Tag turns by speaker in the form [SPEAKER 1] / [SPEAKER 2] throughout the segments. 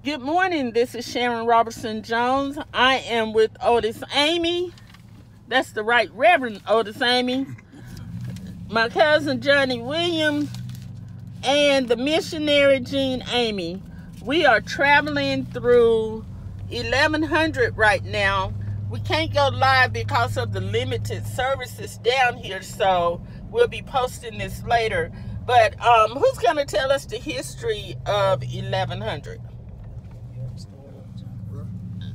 [SPEAKER 1] Good morning. This is Sharon Robertson Jones. I am with Otis Amy. That's the Right Reverend Otis Amy. My cousin Johnny Williams and the missionary Jean Amy. We are traveling through 1100 right now. We can't go live because of the limited services down here, so we'll be posting this later. But who's going to tell us the history of 1100?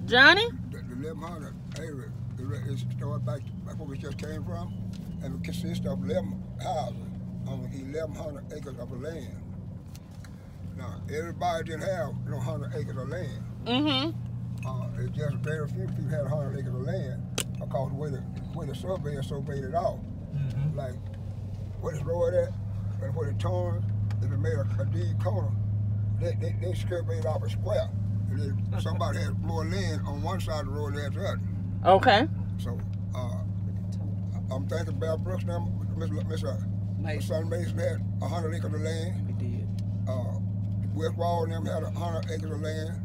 [SPEAKER 1] Johnny?
[SPEAKER 2] The 1100 area is started back where we just came from, and it consists of 11 houses on 1,100 acres of land. Now, everybody didn't have 100 acres of land. It's just very few people had 100 acres of land because the way the surveyor surveyed it out. Like, where it's road at, and where it turns, if it made a deed corner, they surveyed off a square. And then somebody had more land on one side of the road than the other.
[SPEAKER 1] Okay.
[SPEAKER 2] So, I'm thinking Bell Brooks now, Mr. Son Mason had 100 acres of land.
[SPEAKER 3] We did.
[SPEAKER 2] West Wall and them had 100 acres of land.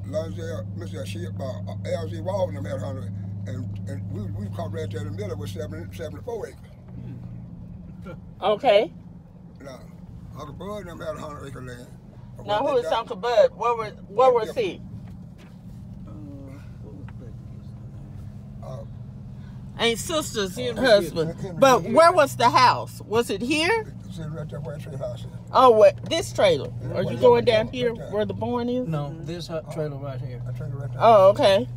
[SPEAKER 2] Lonsdale, LZ Wall and them had 100. And we come right there in the middle with 74 acres.
[SPEAKER 1] Okay.
[SPEAKER 2] Now, Uncle Bud and them had 100 acre land.
[SPEAKER 1] Now, who is Uncle Bud? Where was he? Ain't sister's husband. But where was the house? Was it here?
[SPEAKER 2] It's right there where the trailer house is.
[SPEAKER 1] Oh, what? This trailer? Are you going down here where the barn is?
[SPEAKER 3] No, this trailer right here.
[SPEAKER 2] That trailer right there.
[SPEAKER 1] Oh, okay.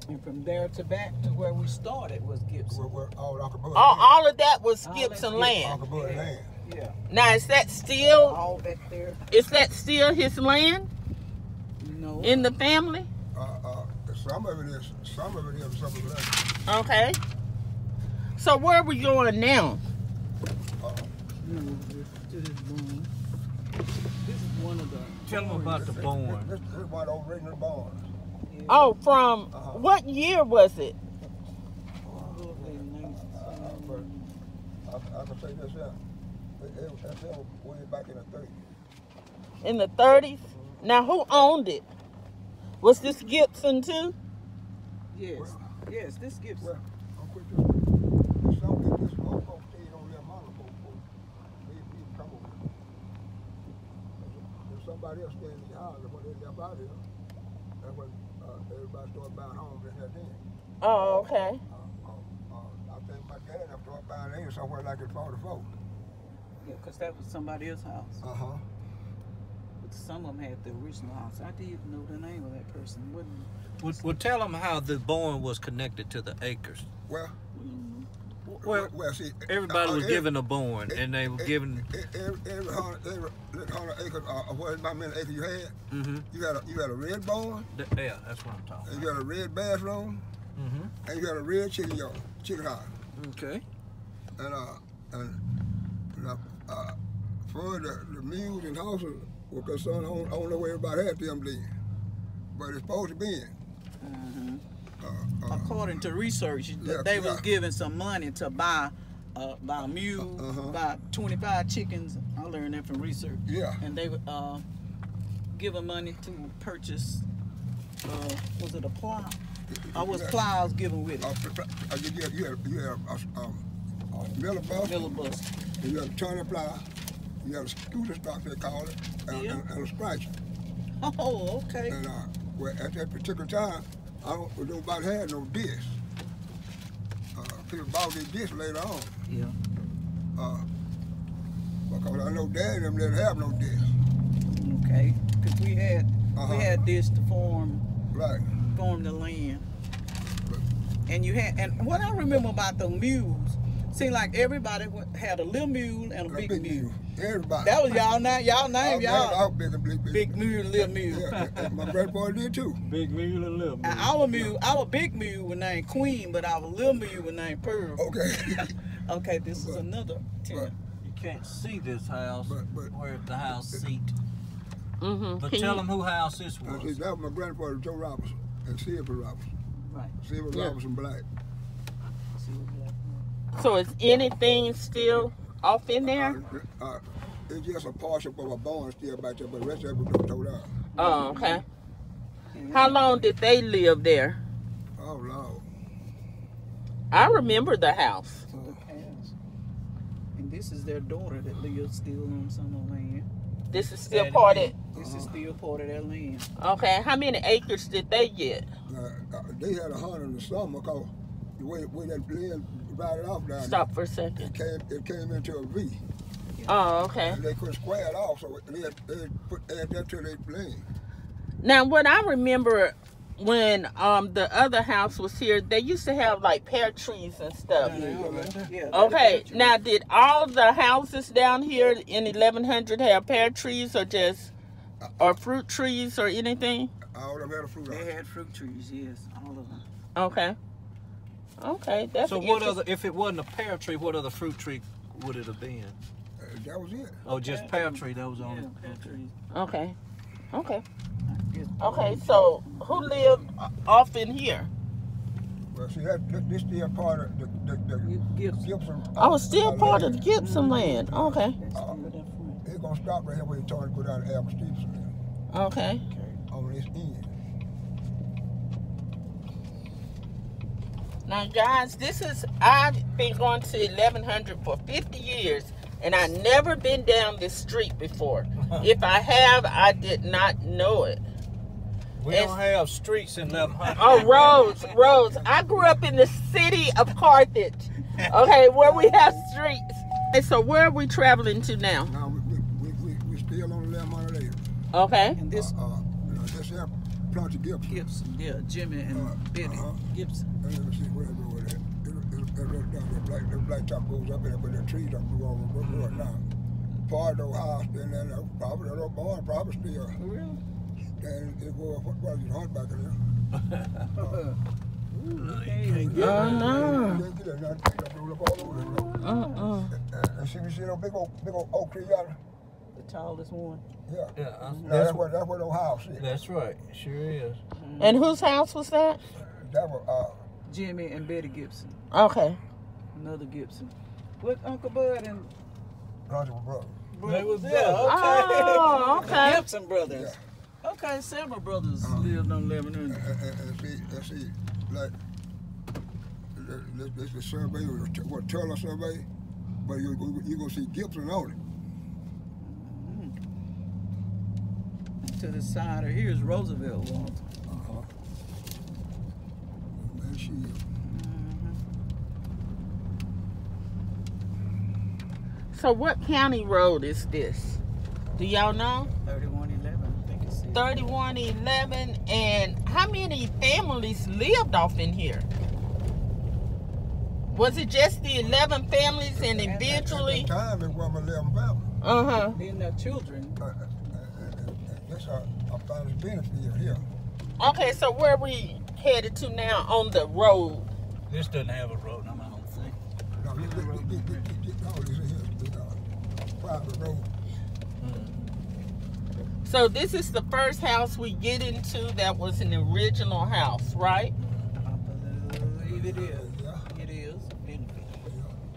[SPEAKER 3] And from there to back to where we started was Gibson.
[SPEAKER 2] Where all Uncle Bud
[SPEAKER 1] All of that was Gibson land.
[SPEAKER 2] Uncle Bud land.
[SPEAKER 3] Yeah.
[SPEAKER 1] Now, is that still?
[SPEAKER 3] All back there.
[SPEAKER 1] Is that still his land?
[SPEAKER 3] No.
[SPEAKER 1] In the family?
[SPEAKER 2] Some of it is, some of it is.
[SPEAKER 1] Okay. So where are we going now?
[SPEAKER 3] No, to this barn. This is one of the.
[SPEAKER 4] Tell them about the barn.
[SPEAKER 2] This is one of the original barns.
[SPEAKER 3] Yeah.
[SPEAKER 1] Oh, from what year was it?
[SPEAKER 2] I can say this here. That's way back in the 30s.
[SPEAKER 1] In the 30s? Now, who owned it? Was this Gibson too?
[SPEAKER 3] Yes. Yes, this Gibson.
[SPEAKER 2] Well, I'm quick to say, some of this old folks stayed on their mama folks. They come over here. If somebody else stayed in the house, when they left out here, that's when everybody started buying homes in that then.
[SPEAKER 1] Oh, okay.
[SPEAKER 2] I think my dad started buying land somewhere like in 44.
[SPEAKER 3] Yeah, because that was somebody else's house. But some of them had the original house. I didn't know the name of that person.
[SPEAKER 4] Well, tell them how the barn was connected to the acres.
[SPEAKER 2] Well, see,
[SPEAKER 4] everybody was given a barn, and they were given
[SPEAKER 2] every 100 acres. What many acres you had? You had a red barn.
[SPEAKER 4] Yeah, that's what I'm talking
[SPEAKER 2] And you had a red bathroom. And you had a red chicken yard, chicken house.
[SPEAKER 4] Okay.
[SPEAKER 2] And for the mules and horses were concerned, I don't know where everybody had them then, but it's supposed to be in.
[SPEAKER 3] According to research, they was given some money to buy a mule, buy 25 chickens. I learned that from research.
[SPEAKER 2] Yeah.
[SPEAKER 3] And they would give them money to purchase, was it a plow? Or was plows given with it?
[SPEAKER 2] You had a miller bus. And you had a turner plow. You had a scooter stock, they call it, and a scratcher.
[SPEAKER 3] Oh, okay.
[SPEAKER 2] And well, at that particular time, nobody had no discs. People bought these discs later on.
[SPEAKER 3] Yeah.
[SPEAKER 2] Because I know Dad and them didn't have no discs.
[SPEAKER 3] Okay. Because we had this to form the land. And and what I remember about the mules, seemed like everybody had a little mule and a big mule.
[SPEAKER 2] Everybody.
[SPEAKER 3] That was y'all name.
[SPEAKER 2] I was big
[SPEAKER 3] mule and little mule.
[SPEAKER 2] Yeah, my grandpa did too.
[SPEAKER 4] Big mule and little mule.
[SPEAKER 3] Our big mule was named Queen, but our little mule was named Pearl.
[SPEAKER 2] Okay.
[SPEAKER 3] Okay, this is another 10.
[SPEAKER 4] You can't see this house where the house seat. But
[SPEAKER 1] Can
[SPEAKER 4] tell them who house this was.
[SPEAKER 2] That was my grandfather, Joe Robinson, and Silver Robinson.
[SPEAKER 3] Right.
[SPEAKER 2] Silver Robinson Black.
[SPEAKER 1] So is anything still off in there?
[SPEAKER 2] It's just a partial of a barn still back there, but the rest of it was tore out.
[SPEAKER 1] Oh, okay. How long did they live there?
[SPEAKER 2] Oh, Lord.
[SPEAKER 1] I remember the house.
[SPEAKER 3] And this is their daughter that lives still on some of the land.
[SPEAKER 1] This is still part of.
[SPEAKER 3] This is still part of their land.
[SPEAKER 1] Okay. How many acres did they get?
[SPEAKER 2] They had 100 in the summer because the way that land divided off down
[SPEAKER 1] Stop for a second.
[SPEAKER 2] it came into a V.
[SPEAKER 1] Oh, okay.
[SPEAKER 2] And they couldn't square it off, so they add that to their land.
[SPEAKER 1] Now, what I remember when the other house was here, they used to have like pear trees and stuff.
[SPEAKER 3] Yeah,
[SPEAKER 1] Okay. Now, did all the houses down here in 1100 have pear trees or just or fruit trees or anything?
[SPEAKER 2] All of them had a fruit.
[SPEAKER 3] They had fruit trees, yes, all of them.
[SPEAKER 1] Okay. Okay. That's
[SPEAKER 4] so what other? If it wasn't a pear tree, what other fruit tree would it have been?
[SPEAKER 2] That was it.
[SPEAKER 4] Oh, just pear tree. That was on.
[SPEAKER 3] Yeah, pear trees.
[SPEAKER 1] Okay. Okay. Okay, so who lived off in here?
[SPEAKER 2] Well, see, this still part of the Gibson.
[SPEAKER 1] Oh, still part of the Gibson land. Okay.
[SPEAKER 2] It's going to stop right here where you're trying to go down to Albert Stevenson.
[SPEAKER 1] Okay.
[SPEAKER 2] On this end.
[SPEAKER 1] Now, guys, I've been going to 1100 for 50 years, and I've never been down this street before. If I have, I did not know it.
[SPEAKER 4] We don't have streets in 1100.
[SPEAKER 1] Oh, roads. I grew up in the city of Carthage, okay, where we have streets. Okay, so where are we traveling to now?
[SPEAKER 2] Now, we still on 1100 acres.
[SPEAKER 1] Okay.
[SPEAKER 3] And this
[SPEAKER 2] This here, Planter Gibson.
[SPEAKER 3] Gibson, yeah, Jimmy and Betty Gibson.
[SPEAKER 2] Let me see where it goes at. The black top goes up in there, but the trees don't go over now. Part of the house, then probably the little barn, probably still.
[SPEAKER 3] Really?
[SPEAKER 2] And it go up, what you hunt back in there.
[SPEAKER 1] Oh, no.
[SPEAKER 2] You can't get it, now the trees don't roll up all over it. And see those big old oak tree yonder?
[SPEAKER 3] The tallest one.
[SPEAKER 2] Yeah.
[SPEAKER 4] Yeah,
[SPEAKER 2] That's where the house is.
[SPEAKER 4] That's right. Sure is.
[SPEAKER 1] And whose house was that?
[SPEAKER 2] That was
[SPEAKER 3] Jimmy and Betty Gibson.
[SPEAKER 1] Okay.
[SPEAKER 3] Another Gibson. With Uncle Bud and
[SPEAKER 2] Planter brother.
[SPEAKER 4] They was
[SPEAKER 3] Yeah,
[SPEAKER 1] Oh, okay.
[SPEAKER 3] Gibson brothers. Okay, several brothers lived on Lebanon.
[SPEAKER 2] And see, like, this the survey, what Turner survey, but you gonna see Gibson on it.
[SPEAKER 3] To the side of here's Roosevelt Walter.
[SPEAKER 2] Man, she.
[SPEAKER 1] So what county road is this? Do y'all know?
[SPEAKER 3] 3111, I think it's
[SPEAKER 1] 3111. And how many families lived off in here? Was it just the 11 families and eventually?
[SPEAKER 2] At the time, it was 11 families.
[SPEAKER 1] Uh-huh.
[SPEAKER 3] Then their children.
[SPEAKER 2] That's our finest benefit here.
[SPEAKER 1] Okay, so where we headed to now on the road?
[SPEAKER 4] This doesn't have a road, I don't think.
[SPEAKER 2] No, this is private road.
[SPEAKER 1] So this is the first house we get into that was an original house, right?
[SPEAKER 3] I believe it is.
[SPEAKER 2] Yeah.
[SPEAKER 3] It is. Benefit.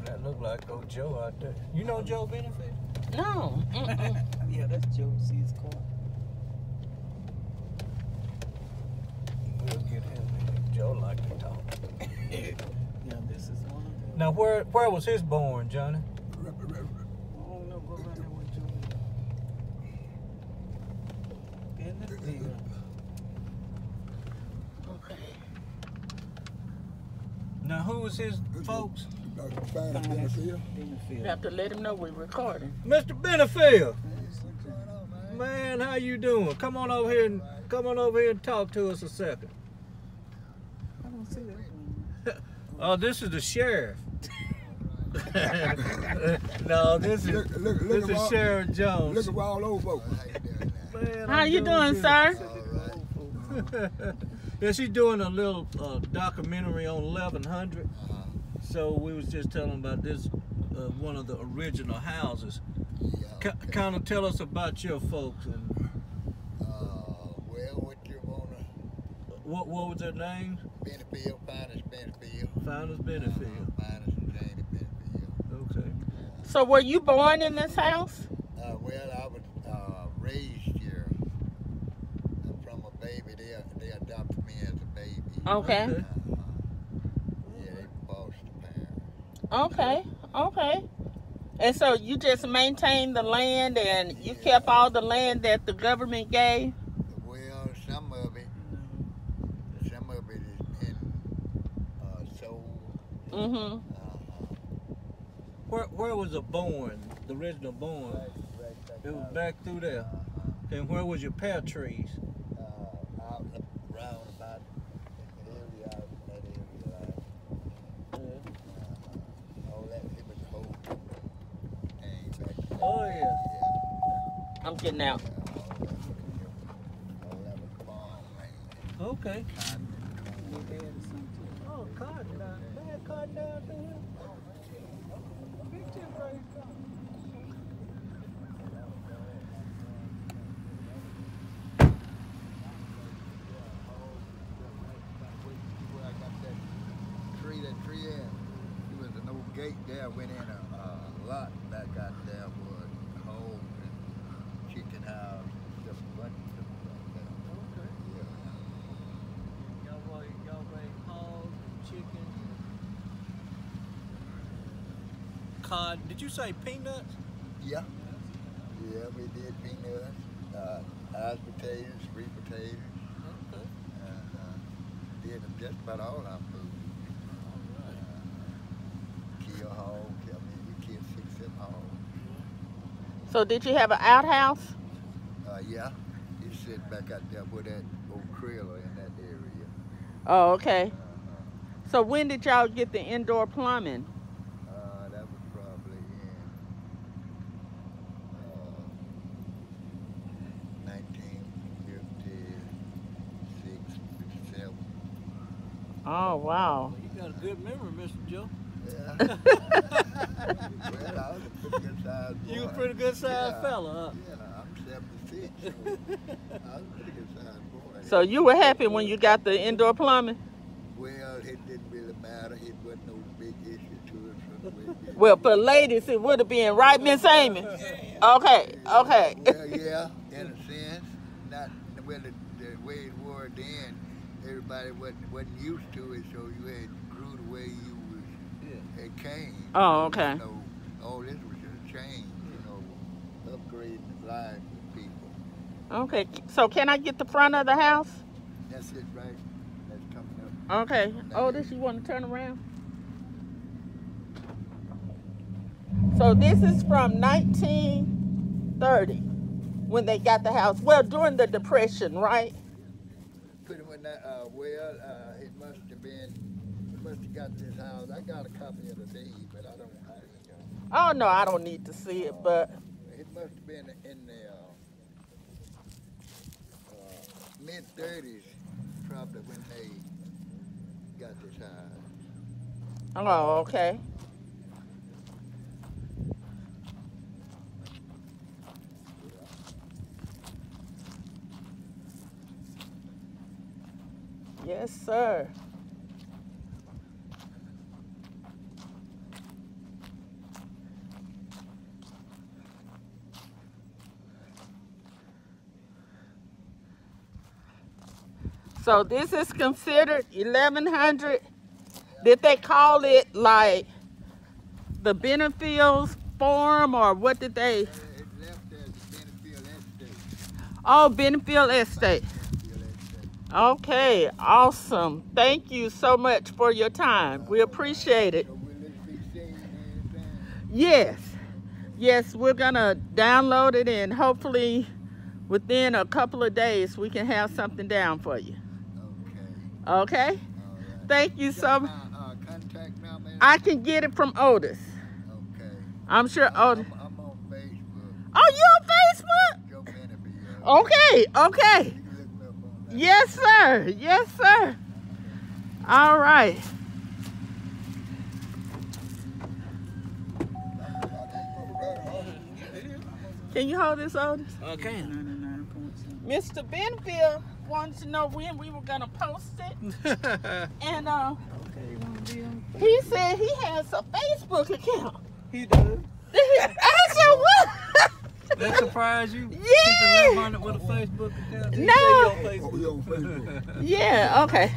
[SPEAKER 4] That look like old Joe out there. You know Joe Benefit?
[SPEAKER 1] No.
[SPEAKER 3] Yeah, that's Josie's car.
[SPEAKER 4] We'll get him in. Joe like to talk.
[SPEAKER 3] Yeah, this is one of them.
[SPEAKER 4] Now, where was his born, Johnny?
[SPEAKER 3] I don't know, go around there with Joe. Benefit.
[SPEAKER 1] Okay.
[SPEAKER 4] Now, who was his folks?
[SPEAKER 2] Finest benefit.
[SPEAKER 1] You have to let him know we're recording.
[SPEAKER 4] Mr. Benefield. Man, how you doing? Come on over here and talk to us a second.
[SPEAKER 3] I don't see that.
[SPEAKER 4] Oh, this is the sheriff. No, this is Sheriff Jones.
[SPEAKER 2] Look at all those folks.
[SPEAKER 4] Man,
[SPEAKER 1] How you doing, sir?
[SPEAKER 4] Yeah, she's doing a little documentary on 1100. So we was just telling about this, one of the original houses. Kind of tell us about your folks and.
[SPEAKER 5] Well, what you wanna?
[SPEAKER 4] What was their names?
[SPEAKER 5] Benefield, Finest Benefield.
[SPEAKER 4] Finest Benefield.
[SPEAKER 5] Finest and Janie Benefield.
[SPEAKER 4] Okay.
[SPEAKER 1] So were you born in this house? Okay.
[SPEAKER 5] Yeah, they bossed the pound.
[SPEAKER 1] Okay. Okay. And so you just maintained the land, and you kept all the land that the government gave?
[SPEAKER 5] Well, some of it has been sold.
[SPEAKER 1] Mm-hmm.
[SPEAKER 4] Where was it born? The original born? It was back through there. And where was your pear trees?
[SPEAKER 5] Out round about the area, out in that area. All that, it was the whole thing back there.
[SPEAKER 4] Oh yeah.
[SPEAKER 1] I'm getting out.
[SPEAKER 5] All that was farmland.
[SPEAKER 4] Okay.
[SPEAKER 5] Cotton.
[SPEAKER 4] Oh, cotton down. They had cotton down there. Big tip right.
[SPEAKER 5] Where I got that tree in. There was an old gate there, went in a lot back out there was home and chicken house, just a bunch of stuff like that.
[SPEAKER 4] Okay.
[SPEAKER 5] Yeah.
[SPEAKER 4] Y'all raise hogs, chicken, cod. Did you say peanuts?
[SPEAKER 5] Yeah. Yeah, we did peanuts, eyes potatoes, sweet potatoes.
[SPEAKER 4] Okay.
[SPEAKER 5] Did just about all our food. Kill hogs. I mean, we killed 6-7 hogs.
[SPEAKER 1] So did you have an outhouse?
[SPEAKER 5] Yeah. You sit back out there with that old trailer in that area.
[SPEAKER 1] Oh, okay. So when did y'all get the indoor plumbing?
[SPEAKER 5] That was probably in 1956, 57.
[SPEAKER 1] Oh, wow.
[SPEAKER 4] You got a good memory, Mr. Joe.
[SPEAKER 5] Yeah. Well, I was a pretty good sized boy.
[SPEAKER 4] You a pretty good sized fella, huh?
[SPEAKER 5] Yeah, I'm 76, so I was a pretty good sized boy.
[SPEAKER 1] So you were happy when you got the indoor plumbing?
[SPEAKER 5] Well, it didn't really matter. It wasn't no big issue to us. From the way it
[SPEAKER 1] Well, for ladies, it would have been, right, Miss Amy? Okay, okay.
[SPEAKER 5] Well, yeah, in a sense. Not well, the way it was then, everybody wasn't used to it, so you had grew the way you was. It came.
[SPEAKER 1] Oh, okay.
[SPEAKER 5] You know, all this was just a change, upgrading the lives of people.
[SPEAKER 1] Okay, so can I get the front of the house?
[SPEAKER 5] That's it, right? That's coming up.
[SPEAKER 1] Okay. Otis, you want to turn around? So this is from 1930 when they got the house. Well, during the Depression, right?
[SPEAKER 5] Pretty much, it must have been, we must have got this house. I got a copy of the deed, but I don't have it.
[SPEAKER 1] Oh, no, I don't need to see it, but...
[SPEAKER 5] It must have been in the mid-30s, probably, when they got this house.
[SPEAKER 1] Oh, okay. Yes, sir. So this is considered 1100. Did they call it like the Benefields Farm, or what did they?
[SPEAKER 5] It left as the Benefield Estate.
[SPEAKER 1] Oh, Benefield Estate.
[SPEAKER 5] Benefield Estate.
[SPEAKER 1] Okay, awesome. Thank you so much for your time. We appreciate it.
[SPEAKER 5] So will this be seen anytime?
[SPEAKER 1] Yes. Yes, we're gonna download it, and hopefully within a couple of days we can have something down for you.
[SPEAKER 5] Okay.
[SPEAKER 1] Okay?
[SPEAKER 5] All right.
[SPEAKER 1] Thank you so much.
[SPEAKER 5] Contact number?
[SPEAKER 1] I can get it from Otis.
[SPEAKER 5] Okay.
[SPEAKER 1] I'm sure Otis.
[SPEAKER 5] I'm on Facebook.
[SPEAKER 1] Oh, you on Facebook?
[SPEAKER 5] Joe Benefield.
[SPEAKER 1] Okay, okay.
[SPEAKER 5] You can look me up on that.
[SPEAKER 1] Yes, sir. Yes, sir. All right. Can you hold this, Otis?
[SPEAKER 4] Okay.
[SPEAKER 3] 99.7.
[SPEAKER 1] Mr. Benfield wanted to know when we were gonna post it, and he said he has a Facebook account.
[SPEAKER 3] He does.
[SPEAKER 1] I said, what?
[SPEAKER 4] That surprised you?
[SPEAKER 1] Yeah.
[SPEAKER 4] With a Facebook account?
[SPEAKER 1] No.
[SPEAKER 2] Oh, we on Facebook.
[SPEAKER 1] Yeah. Okay.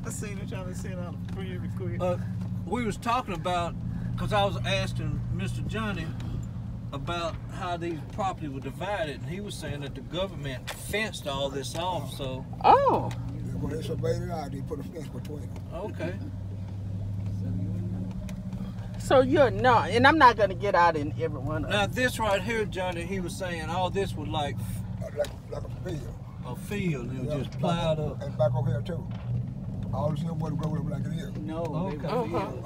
[SPEAKER 3] got to see them trying to send out a free request.
[SPEAKER 4] We was talking about, because I was asking Mr. Johnny about how these property were divided, and he was saying that the government fenced all this off, so...
[SPEAKER 1] Oh.
[SPEAKER 2] When they surveyed it out, they put a fence between them.
[SPEAKER 4] Okay.
[SPEAKER 1] So you're not, and I'm not going to get out in every one of them.
[SPEAKER 4] Now this right here, Johnny, he was saying all this was like
[SPEAKER 2] Like a field.
[SPEAKER 4] a field, and it was just plowed up.
[SPEAKER 2] And back over here too. All this here wood growing up like it is.
[SPEAKER 3] No,
[SPEAKER 4] Okay.
[SPEAKER 3] they were fields.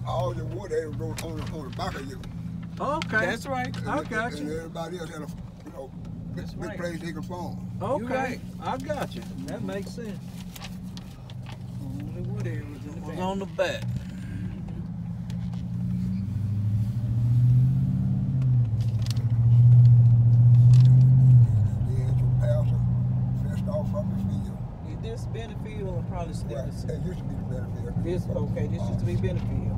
[SPEAKER 2] All the wood they grow on the back of you.
[SPEAKER 4] Okay.
[SPEAKER 3] That's right.
[SPEAKER 4] I got
[SPEAKER 2] And
[SPEAKER 4] you.
[SPEAKER 2] everybody else had a big
[SPEAKER 3] right.
[SPEAKER 2] place they can farm.
[SPEAKER 4] Okay.
[SPEAKER 3] right.
[SPEAKER 4] I got you. That makes sense.
[SPEAKER 3] The wood area was in the
[SPEAKER 4] It was
[SPEAKER 3] back.
[SPEAKER 4] on the back.
[SPEAKER 2] They had your pasture fenced off from the field.
[SPEAKER 3] This Benefield or probably
[SPEAKER 2] Right.
[SPEAKER 3] Stevenson?
[SPEAKER 2] It used to be the benefit.
[SPEAKER 3] This okay. This used to be Benefield.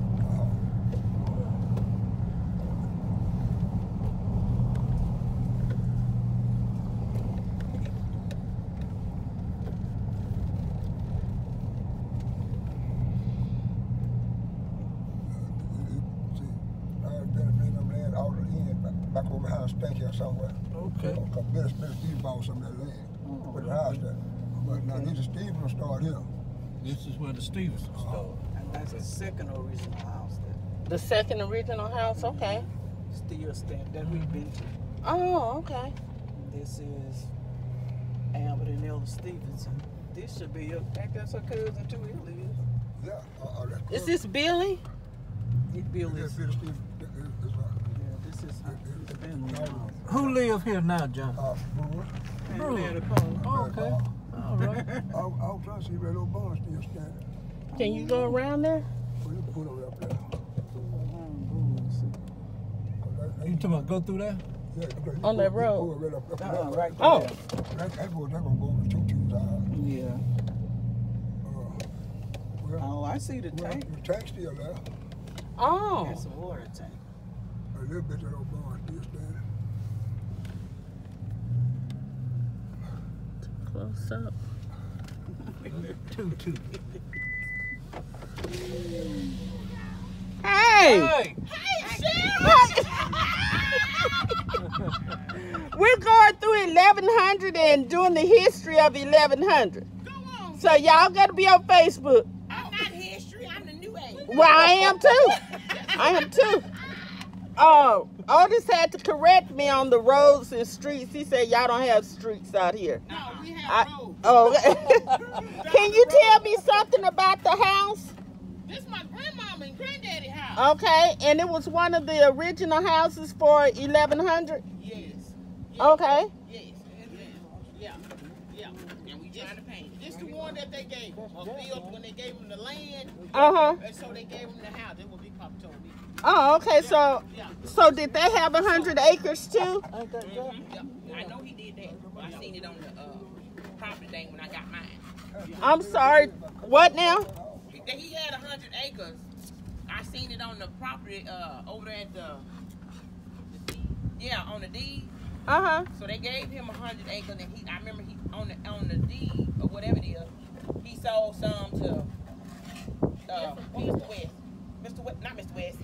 [SPEAKER 2] Back over behind Stanky or somewhere.
[SPEAKER 4] Okay.
[SPEAKER 2] Because Billy Steve bought some of that land. Put the house there. But now this is Steve will start here.
[SPEAKER 4] This is where the Stevenson started.
[SPEAKER 3] And that's the second original house that
[SPEAKER 1] The second original house, okay.
[SPEAKER 3] still stands that we've been to.
[SPEAKER 1] Oh, okay.
[SPEAKER 3] This is Albert and Ella Stevenson. This should be that's her cousin too. He lives.
[SPEAKER 2] Yeah. That's
[SPEAKER 1] Is this Billy?
[SPEAKER 3] Bill
[SPEAKER 2] Yeah,
[SPEAKER 3] is.
[SPEAKER 2] Billy Steve. That's right.
[SPEAKER 3] Yeah, this is his family house.
[SPEAKER 4] Who live here now, John?
[SPEAKER 2] Brewer.
[SPEAKER 3] And they had a pole.
[SPEAKER 4] Oh, okay. All right.
[SPEAKER 2] I was trying to see if that little barn still standing.
[SPEAKER 1] Can you go around there?
[SPEAKER 2] Well, you put it up there.
[SPEAKER 4] You talking about go through there?
[SPEAKER 2] Yeah, okay,
[SPEAKER 1] On that
[SPEAKER 2] you
[SPEAKER 1] road?
[SPEAKER 2] pull it up
[SPEAKER 3] Right
[SPEAKER 1] Oh.
[SPEAKER 3] there.
[SPEAKER 2] That boy, they're going to go over 2 2s out.
[SPEAKER 3] Yeah.
[SPEAKER 2] Well,
[SPEAKER 3] Oh, I see the tank.
[SPEAKER 2] the tank's still there.
[SPEAKER 1] Oh.
[SPEAKER 3] That's a water tank.
[SPEAKER 2] A little bit of that old barn still standing.
[SPEAKER 1] Close up.
[SPEAKER 4] 2-2.
[SPEAKER 1] Hey!
[SPEAKER 4] Hey!
[SPEAKER 1] We're going through 1100 and doing the history of 1100.
[SPEAKER 6] Go on.
[SPEAKER 1] So y'all gotta be on Facebook.
[SPEAKER 6] I'm not history. I'm the new age.
[SPEAKER 1] Well, I am too. I am too. Oh, Otis had to correct me on the roads and streets. He said y'all don't have streets out here.
[SPEAKER 6] No, we have roads.
[SPEAKER 1] Oh, can you tell me something about the house?
[SPEAKER 6] This my grandmama and granddaddy house.
[SPEAKER 1] Okay, and it was one of the original houses for 1100.
[SPEAKER 6] Yes.
[SPEAKER 1] Okay.
[SPEAKER 6] Yes. Yeah. And we trying to paint it. This the one that they gave them. A field when they gave them the land.
[SPEAKER 1] Uh-huh.
[SPEAKER 6] And so they gave them the house. That's what Big Papa told me.
[SPEAKER 1] Oh, okay. So,
[SPEAKER 6] Yeah.
[SPEAKER 1] so did they have 100 acres too?
[SPEAKER 6] Yeah. I know he did that. I seen it on the property thing when I got mine.
[SPEAKER 1] I'm sorry. What now?
[SPEAKER 6] He had 100 acres. I seen it on the property over there at the on the deed.
[SPEAKER 1] Uh-huh.
[SPEAKER 6] So they gave him 100 acres, and I remember he on the deed or whatever it is, he sold some to Mr. West. Not Mr. West.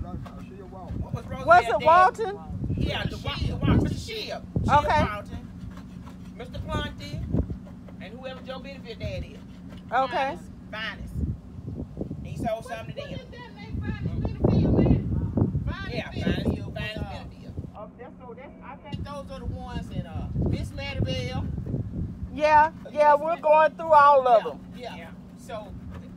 [SPEAKER 6] What was Rosie?
[SPEAKER 1] Was it Walton?
[SPEAKER 6] Yeah, the Walton. Mr. Shield.
[SPEAKER 1] Okay.
[SPEAKER 6] Walton. Mr. Planty, and whoever Joe Benefit dad is.
[SPEAKER 1] Okay.
[SPEAKER 6] Finest. He sold some to them. Yeah, Finest Benefit. I think those are the ones in Miss Maddybell.
[SPEAKER 1] Yeah, we're going through all of them.
[SPEAKER 6] Yeah. So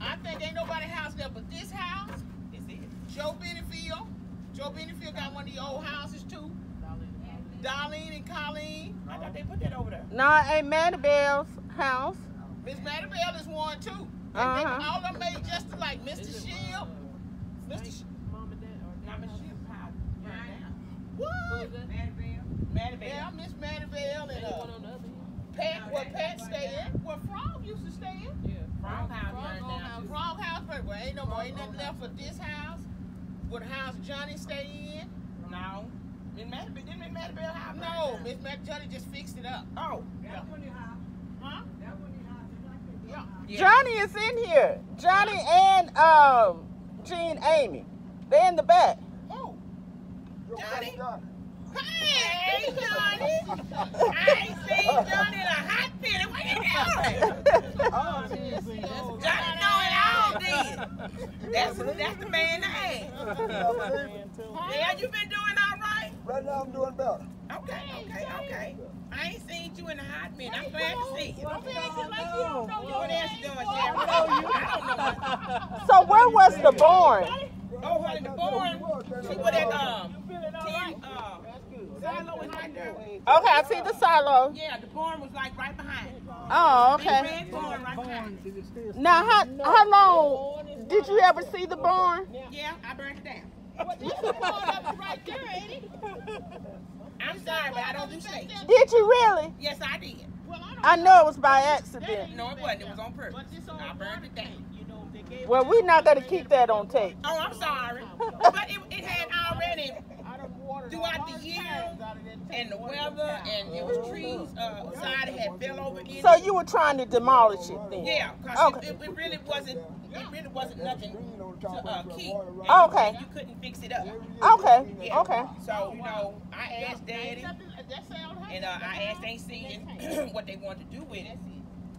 [SPEAKER 6] I think ain't nobody house there but this house. Is it? Joe Benefield. Joe Benefield got one of the old houses too. Darlene and Colleen. I thought they put that over there.
[SPEAKER 1] Nah, ain't Maddybell's house.
[SPEAKER 6] Miss Maddybell is one too. And
[SPEAKER 1] Uh-huh.
[SPEAKER 6] all of them made just like Mr. Shield. Mr. Shield. Not Mr. Shield's house. What? Maddybell. Yeah, Miss Maddybell and Pat, where Pat stay at, where Frog used to stay at. Yeah. Frog house, but well, ain't no more, ain't nothing left for this house. Where the house Johnny stay in. No. Didn't Miss Maddybell house? No, Miss Johnny just fixed it up. Oh. Yeah. Huh?
[SPEAKER 1] Johnny is in here. Johnny and Jean Amy. They're in the back.
[SPEAKER 6] Oh. Johnny? Hey, Johnny! I ain't seen Johnny in a hot minute. What you doing? Johnny know it all then. That's the man name. Yeah, you been doing all right?
[SPEAKER 2] Right now I'm doing better.
[SPEAKER 6] Okay. I ain't seen you in a hot minute. I'm glad to see you. What else you doing, Sharon? I don't know.
[SPEAKER 1] So where was the barn?
[SPEAKER 6] Oh, honey, the barn. See what that silo is right there.
[SPEAKER 1] Okay, I see the silo.
[SPEAKER 6] Yeah, the barn was like right behind.
[SPEAKER 1] Oh, okay.
[SPEAKER 6] Big red barn right behind.
[SPEAKER 1] Now, how long did you ever see the barn?
[SPEAKER 6] Yeah, I burned it down. This is the barn that was right there, ain't it? I'm sorry, but I don't do snakes.
[SPEAKER 1] Did you really?
[SPEAKER 6] Yes, I did.
[SPEAKER 1] I know it was by accident.
[SPEAKER 6] No, it wasn't. It was on purpose. I burned it down.
[SPEAKER 1] Well, we're not going to keep that on tape.
[SPEAKER 6] Oh, I'm sorry. But it had already, throughout the year, and the weather, and it was trees, side had fell over in it.
[SPEAKER 1] So you were trying to demolish it then?
[SPEAKER 6] Yeah, because it really wasn't nothing to keep.
[SPEAKER 1] Okay.
[SPEAKER 6] You couldn't fix it up.
[SPEAKER 1] Okay,
[SPEAKER 6] Yeah.
[SPEAKER 1] okay.
[SPEAKER 6] So, I asked Daddy, and I asked Aunt C what they wanted to do with it.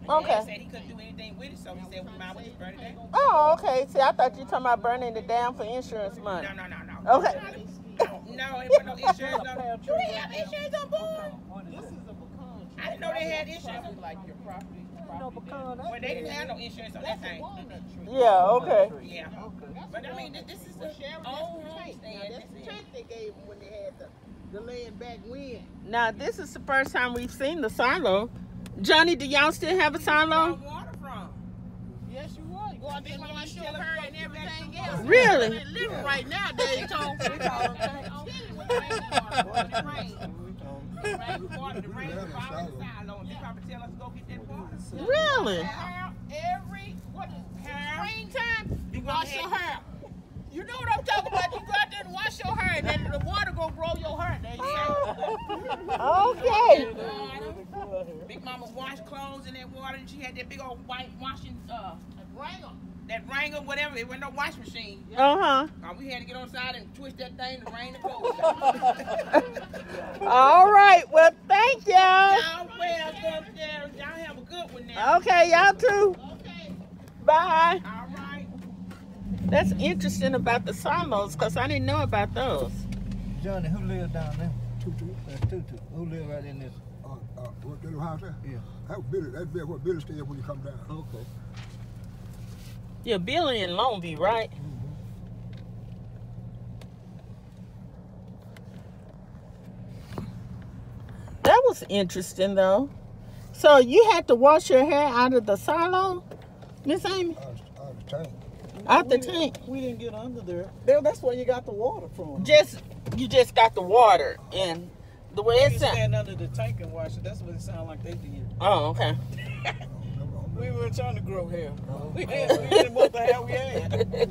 [SPEAKER 1] Okay.
[SPEAKER 6] Dad said he couldn't do anything with it, so he said we might as well just burn it down.
[SPEAKER 1] Oh, okay. See, I thought you were talking about burning it down for insurance money.
[SPEAKER 6] No.
[SPEAKER 1] Okay.
[SPEAKER 6] No, it wasn't no insurance. Do they have insurance on board? I didn't know they had insurance. Like your property. Well, they didn't have no insurance on that thing.
[SPEAKER 1] Yeah, okay.
[SPEAKER 6] Yeah. But I mean, this is the old homestead.
[SPEAKER 7] That's the tank they gave them when they had the laying back wind.
[SPEAKER 1] Now, this is the first time we've seen the silo. Johnny, do y'all still have a silo?
[SPEAKER 6] Water from?
[SPEAKER 7] Yes, you was. Go out there and wash your hair and everything else.
[SPEAKER 1] Really?
[SPEAKER 7] They're living right now, they told me.
[SPEAKER 6] The rain water, the rain was falling in the silo. They probably tell us to go get that water.
[SPEAKER 1] Really?
[SPEAKER 7] Springtime, you wash your hair. You know what I'm talking about? You go out there and wash your hair, and then the water gonna grow your hair. There you go.
[SPEAKER 1] Okay.
[SPEAKER 6] Big Mama washed clothes in that water, and she had that big old white washing that wringer, whatever. It wasn't no wash machine.
[SPEAKER 1] Uh-huh.
[SPEAKER 6] We had to get on the side and twist that thing to rain the clothes.
[SPEAKER 1] All right. Well, thank y'all.
[SPEAKER 6] Y'all welcome there. Y'all have a good one now.
[SPEAKER 1] Okay, y'all too.
[SPEAKER 6] Okay.
[SPEAKER 1] Bye.
[SPEAKER 6] All right.
[SPEAKER 1] That's interesting about the silos, because I didn't know about those.
[SPEAKER 4] Johnny, who lives down there?
[SPEAKER 2] Tutu.
[SPEAKER 4] Tutu. Who lives right in this?
[SPEAKER 2] What little house there?
[SPEAKER 4] Yeah.
[SPEAKER 2] That's where Billy stayed when you come down.
[SPEAKER 4] Okay.
[SPEAKER 1] Yeah, Billy in Longview, right? That was interesting, though. So you had to wash your hair out of the silo, Miss Amy?
[SPEAKER 2] Out of the tank.
[SPEAKER 1] Out the tank.
[SPEAKER 3] We didn't get under there. That's where you got the water from.
[SPEAKER 1] You just got the water, and the way it
[SPEAKER 3] We
[SPEAKER 1] sounds.
[SPEAKER 3] stand under the tank and wash it. That's what it sounded like they did.
[SPEAKER 1] Oh, okay.
[SPEAKER 3] We weren't trying to grow hair. We didn't want the hair we had.
[SPEAKER 2] They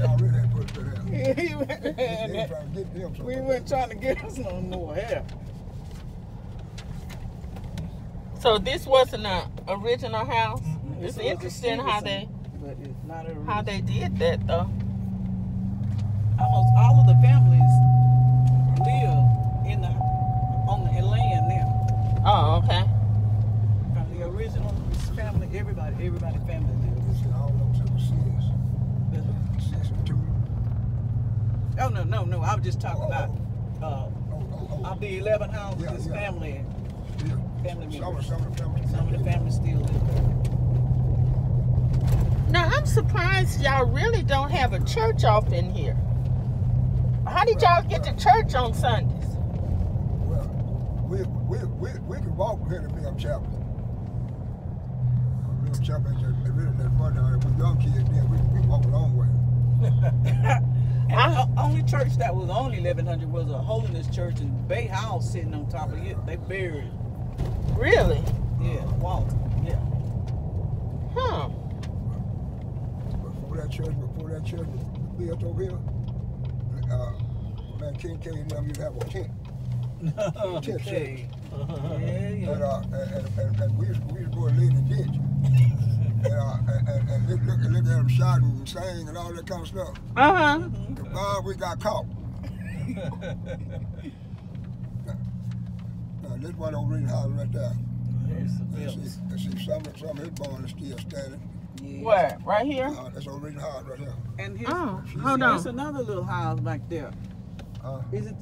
[SPEAKER 2] already had put it to them.
[SPEAKER 3] We
[SPEAKER 2] They trying to get them some.
[SPEAKER 3] we weren't trying to get us no more hair.
[SPEAKER 1] So this wasn't an original house.
[SPEAKER 3] This
[SPEAKER 1] It's
[SPEAKER 3] was a
[SPEAKER 1] interesting how they
[SPEAKER 3] But it's not a
[SPEAKER 1] how they did that though.
[SPEAKER 3] almost all of the families live on the land now.
[SPEAKER 1] Oh, okay.
[SPEAKER 3] From the original family, everybody family lives.
[SPEAKER 2] This is all those that was six and two.
[SPEAKER 3] Oh no! I was just talking about of the 11 houses.
[SPEAKER 2] Yeah,
[SPEAKER 3] This
[SPEAKER 2] yeah.
[SPEAKER 3] family
[SPEAKER 2] Some
[SPEAKER 3] members.
[SPEAKER 2] of the families.
[SPEAKER 3] Some of the families still live there.
[SPEAKER 1] Now I'm surprised y'all really don't have a church off in here. How did y'all get to church on Sundays?
[SPEAKER 2] Well, we can walk here to Mill Chapel. Mill Chapel is really that far down there. We're young kids then. We walk a long way.
[SPEAKER 3] And the only church that was on 1100 was a holiness church, and Bay House sitting on top of it. They buried it.
[SPEAKER 1] Really?
[SPEAKER 3] Yeah, Walter. Yeah.
[SPEAKER 1] Huh.
[SPEAKER 2] Before that church was built over here, man, King K and them, you'd have a tent.
[SPEAKER 3] Okay.
[SPEAKER 2] And we used to go and lay in the ditch. and look at them shouting and sing and all that kind of stuff. The bar we got caught. Now, this one over in the house right there. See, some of his barn is still standing.
[SPEAKER 3] Yeah.
[SPEAKER 1] Where? Right here?
[SPEAKER 2] That's over in the house right here.
[SPEAKER 3] And his,
[SPEAKER 1] hold on.
[SPEAKER 3] There's another little house back there. Is it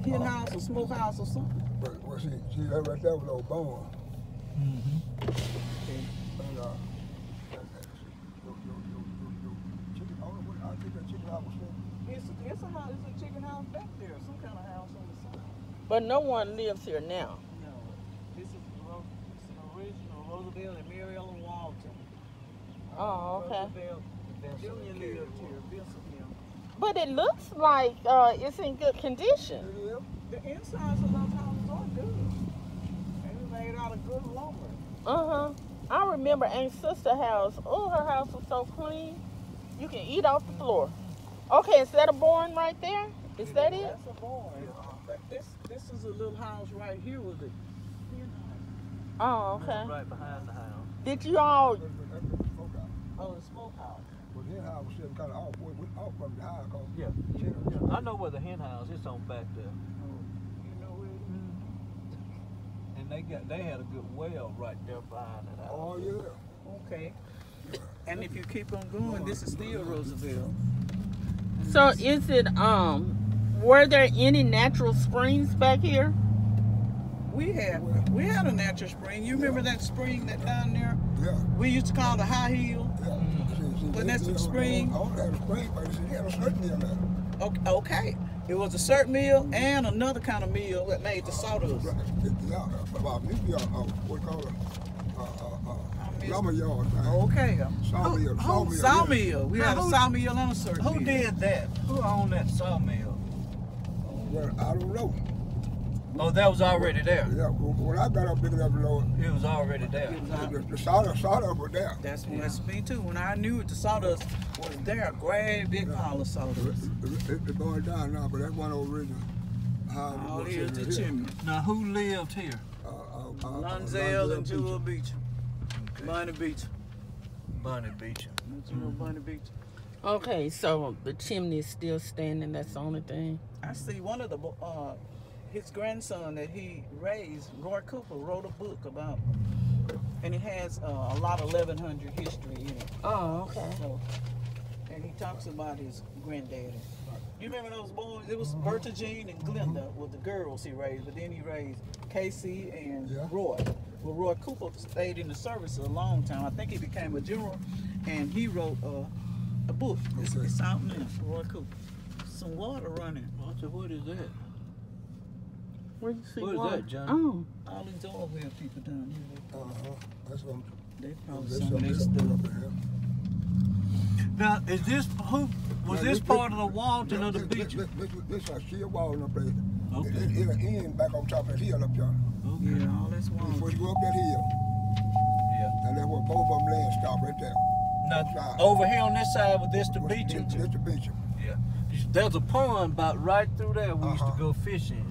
[SPEAKER 3] hen house or smoke house or something?
[SPEAKER 2] Well, see that right there was old barn.
[SPEAKER 3] It's a house, it's a chicken house back there, some kind of house on the side.
[SPEAKER 1] But no one lives here now.
[SPEAKER 3] No, this is an original Roosevelt and Mary Ellen Walton.
[SPEAKER 1] Oh, okay.
[SPEAKER 3] Roosevelt Junior lived here, Vincent here.
[SPEAKER 1] But it looks like it's in good condition.
[SPEAKER 3] The insides of those houses are good. They were made out of good lumber.
[SPEAKER 1] I remember Aunt's sister's house. Oh, her house was so clean. You can eat off the floor. Okay, is that a barn right there? Is that it?
[SPEAKER 3] That's a barn. This is a little house right here with it.
[SPEAKER 1] Oh, okay.
[SPEAKER 4] Right behind the house.
[SPEAKER 1] Did you all?
[SPEAKER 3] Oh, the smokehouse.
[SPEAKER 2] Well, the hen house was sitting kind of off from the house.
[SPEAKER 4] Yeah. I know where the hen house is on back there.
[SPEAKER 3] You know where it is?
[SPEAKER 4] And they had a good well right there behind it.
[SPEAKER 2] Oh yeah.
[SPEAKER 3] Okay. And if you keep on going, this is still Roosevelt.
[SPEAKER 1] So is it were there any natural springs back here?
[SPEAKER 3] We had a natural spring. You remember that spring that down there?
[SPEAKER 2] Yeah.
[SPEAKER 3] We used to call the High Hill.
[SPEAKER 2] Yeah.
[SPEAKER 3] But that's a spring.
[SPEAKER 2] I only had a spring, but he had a certain meal there.
[SPEAKER 3] Okay. It was a syrup mill and another kind of mill that made the sawdust.
[SPEAKER 2] Yeah. About me, what you call it? Lumber yard.
[SPEAKER 3] Okay.
[SPEAKER 2] Sawmill.
[SPEAKER 3] Sawmill. We had a sawmill and a syrup mill.
[SPEAKER 4] Who did that? Who owned that sawmill?
[SPEAKER 2] Well, I don't know.
[SPEAKER 4] Oh, that was already there.
[SPEAKER 2] Yeah, when I got up picking up the load,
[SPEAKER 4] It was already there.
[SPEAKER 2] the sawdust was there.
[SPEAKER 3] That's me too. When I knew it, the sawdust was there. A great big pile of sawdust.
[SPEAKER 2] It's going down now, but that one original.
[SPEAKER 3] All here's the chimney.
[SPEAKER 4] Now, who lived here?
[SPEAKER 3] Lonzel and Jewel Beach. Bunny Beach.
[SPEAKER 4] Bunny Beach.
[SPEAKER 3] Bunny Beach.
[SPEAKER 1] Okay, so the chimney is still standing. That's the only thing.
[SPEAKER 3] I see one of the his grandson that he raised, Roy Cooper, wrote a book about, and it has a lot of 1100 history in it.
[SPEAKER 1] Oh, okay.
[SPEAKER 3] So, and he talks about his granddaddy. You remember those boys? It was Bertha Jean and Glenda were the girls he raised, but then he raised Casey and Roy. Well, Roy Cooper stayed in the service a long time. I think he became a general, and he wrote a book. It's out now, Roy Cooper. Some water running.
[SPEAKER 4] What is that?
[SPEAKER 1] Where you see
[SPEAKER 4] What is
[SPEAKER 1] water?
[SPEAKER 4] that, John?
[SPEAKER 3] All these oil well people down here.
[SPEAKER 2] That's what
[SPEAKER 3] They probably some of their stuff.
[SPEAKER 4] Now, is this this part of the Walton or the beach?
[SPEAKER 2] This is sheer wall up there.
[SPEAKER 4] Okay.
[SPEAKER 2] It'll end back on top of that hill up there.
[SPEAKER 4] Okay.
[SPEAKER 3] Yeah, all that's water.
[SPEAKER 2] Before you go up that hill, and that's where both of them land stop right there.
[SPEAKER 4] Now, over here on this side, with this the beach.
[SPEAKER 2] This the beach.
[SPEAKER 4] Yeah. There's a pond about right through there we used to go fishing.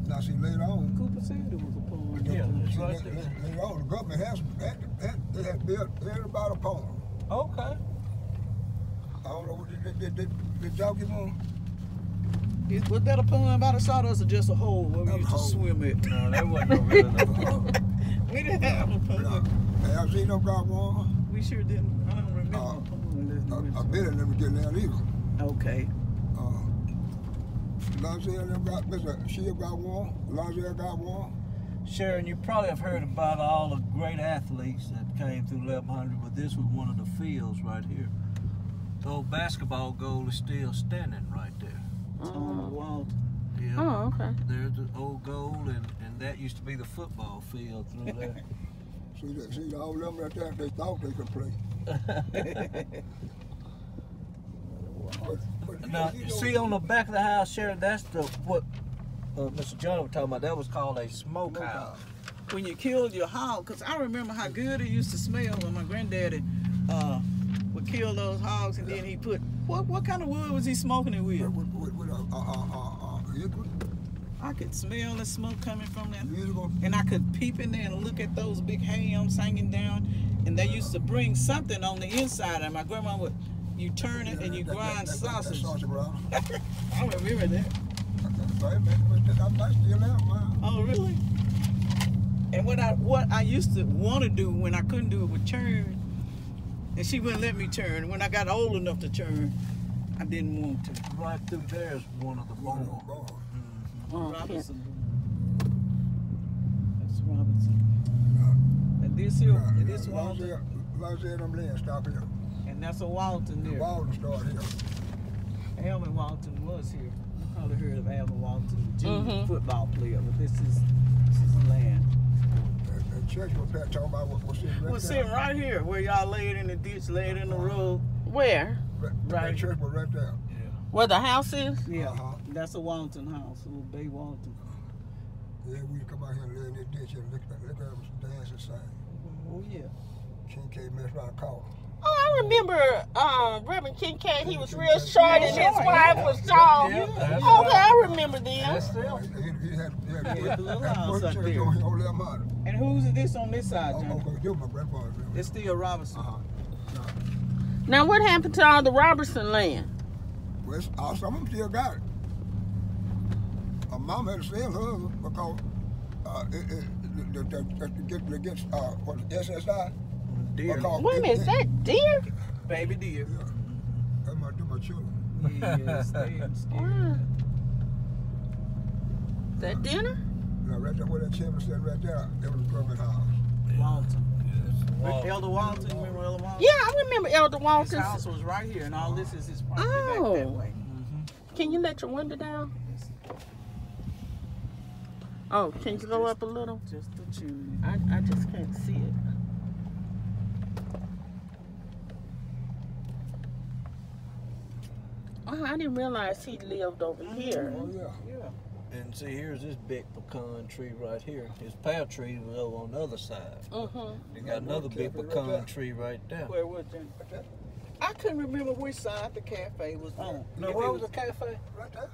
[SPEAKER 2] Now, see, later on,
[SPEAKER 3] Cooper said it was a pond.
[SPEAKER 4] Yeah, it's right
[SPEAKER 2] later
[SPEAKER 4] there.
[SPEAKER 2] on, the government they had built about a pond.
[SPEAKER 4] Okay.
[SPEAKER 2] I don't know, did y'all give on?
[SPEAKER 3] Was that a pond by the sawdust or just a hole where we used to swim at?
[SPEAKER 4] No, that wasn't no real pond.
[SPEAKER 3] We didn't have a pond.
[SPEAKER 2] Have y'all seen no God one?
[SPEAKER 3] We sure didn't. I don't remember a pond.
[SPEAKER 2] I bet it never get down either.
[SPEAKER 3] Okay.
[SPEAKER 2] Lonzel got, Mr. Shield got one, Lonzel got one.
[SPEAKER 4] Sharon, you probably have heard about all the great athletes that came through 1100, but this was one of the fields right here. The old basketball goal is still standing right there.
[SPEAKER 3] On the wall.
[SPEAKER 4] Yeah.
[SPEAKER 1] Oh, okay.
[SPEAKER 4] There's the old goal, and that used to be the football field through there.
[SPEAKER 2] See, all of them right there, they thought they could play.
[SPEAKER 4] Now, you see on the back of the house, Sharon, that's what Mr. John was talking about. That was called a smokehouse.
[SPEAKER 3] When you killed your hog, because I remember how good it used to smell when my granddaddy would kill those hogs, and then he put, what kind of wood was he smoking it with?
[SPEAKER 2] With
[SPEAKER 3] I could smell the smoke coming from them. And I could peep in there and look at those big hams hanging down. And they used to bring something on the inside. And my grandma would, you turn it and you grind sausage. I remember that. Oh, really? And what I used to want to do when I couldn't do it would turn. And she wouldn't let me turn. When I got old enough to turn, I didn't want to.
[SPEAKER 4] Right through there is one of the bones.
[SPEAKER 3] Robinson. That's Robinson. And this here, this Walton. And that's a Walton there.
[SPEAKER 2] Walton started here.
[SPEAKER 3] Alvin Walton was here. You probably heard of Alvin Walton, junior football player, but this is land.
[SPEAKER 2] The church was talking about what's sitting right there.
[SPEAKER 3] Sitting right here, where y'all laid in the ditch, laid in the road.
[SPEAKER 1] Where?
[SPEAKER 2] Right. The church was right there.
[SPEAKER 4] Yeah.
[SPEAKER 1] Where the house is?
[SPEAKER 3] Yeah, that's a Walton house, a little Bay Walton.
[SPEAKER 2] Yeah, we come out here and lay in this ditch and look at them dance and sing.
[SPEAKER 3] Oh yeah.
[SPEAKER 2] King K messed around and called.
[SPEAKER 1] Oh, I remember Reverend Kincaid. He was real short and his wife was tall.
[SPEAKER 4] Yeah,
[SPEAKER 1] okay, I remember them.
[SPEAKER 4] That's them.
[SPEAKER 2] He had
[SPEAKER 3] The little house up there. And who's this on this side, John?
[SPEAKER 2] My grandfather.
[SPEAKER 3] It's still Robinson.
[SPEAKER 1] Now, what happened to all the Robertson land?
[SPEAKER 2] Well, some of them still got it. My mom had to sell hers because against what SSI.
[SPEAKER 4] Deer.
[SPEAKER 1] Wait a minute, is that deer?
[SPEAKER 3] Baby deer.
[SPEAKER 2] Yeah. That's my children.
[SPEAKER 3] Yes, they are scared.
[SPEAKER 1] Wow. That dinner?
[SPEAKER 2] Now, right there where that chairman said right there, that was a government house.
[SPEAKER 3] Walton.
[SPEAKER 4] Walton.
[SPEAKER 3] Elder Walton, you remember Elder Walton?
[SPEAKER 1] Yeah, I remember Elder
[SPEAKER 3] His
[SPEAKER 1] Walton's.
[SPEAKER 3] house was right here, and all this is his property back that way.
[SPEAKER 1] Can you let your window down? Oh, can you go up a little?
[SPEAKER 3] Just the chimney.
[SPEAKER 1] I just can't see it. Oh, I didn't realize he lived over here.
[SPEAKER 2] Oh, yeah.
[SPEAKER 3] Yeah.
[SPEAKER 4] And see, here's this big pecan tree right here. His pear tree was over on the other side. They got another big pecan tree right there.
[SPEAKER 3] Where was it? I couldn't remember which side the cafe was on.
[SPEAKER 4] No, where was the cafe?
[SPEAKER 2] Right there.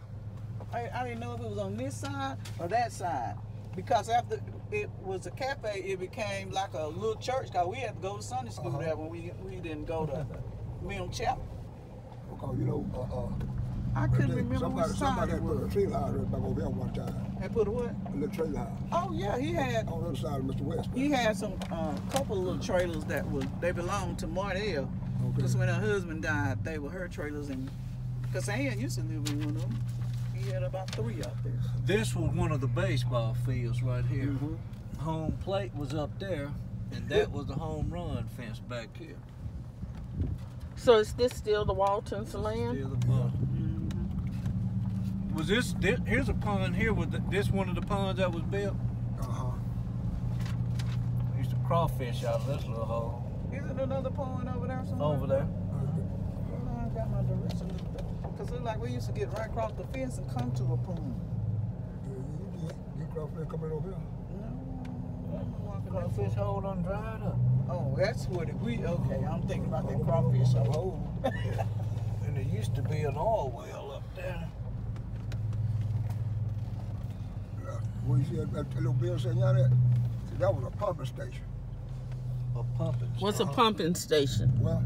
[SPEAKER 3] I didn't know if it was on this side or that side. Because after it was a cafe, it became like a little church. Cause we had to go to Sunday school there when we didn't go to Milne Chapel.
[SPEAKER 2] Because, you know,
[SPEAKER 3] I couldn't remember which side
[SPEAKER 2] somebody
[SPEAKER 3] it
[SPEAKER 2] had put a
[SPEAKER 3] was.
[SPEAKER 2] trailer house right back over there one time.
[SPEAKER 3] Had put a what?
[SPEAKER 2] A little trailer house.
[SPEAKER 3] Oh yeah, he had.
[SPEAKER 2] On the other side of Mr. West.
[SPEAKER 3] He had some couple of little trailers that they belonged to Martell. Because when her husband died, they were her trailers, and because Ann used to live in one of them. He had about 3 out there.
[SPEAKER 4] This was one of the baseball fields right here. Home plate was up there, and that was the home run fence back here.
[SPEAKER 1] So is this still the Waltons' land?
[SPEAKER 4] Still the pond. Was this? Here's a pond here. Was this one of the ponds that was built? We used to crawfish out of this little hole.
[SPEAKER 3] Is it another pond over there somewhere?
[SPEAKER 4] Over there.
[SPEAKER 3] I got my directions. Because it looked like we used to get right across the fence and come to a pond.
[SPEAKER 2] You crawfish coming over here?
[SPEAKER 3] No.
[SPEAKER 4] Crawfish hole done dried up.
[SPEAKER 3] Oh, that's what okay, I'm thinking about that crawfish hole.
[SPEAKER 4] And there used to be an oil well up there.
[SPEAKER 2] What you see that little bill sitting out there? See, that was a pumping station.
[SPEAKER 4] A pumping station.
[SPEAKER 1] What's a pumping station?
[SPEAKER 2] Well,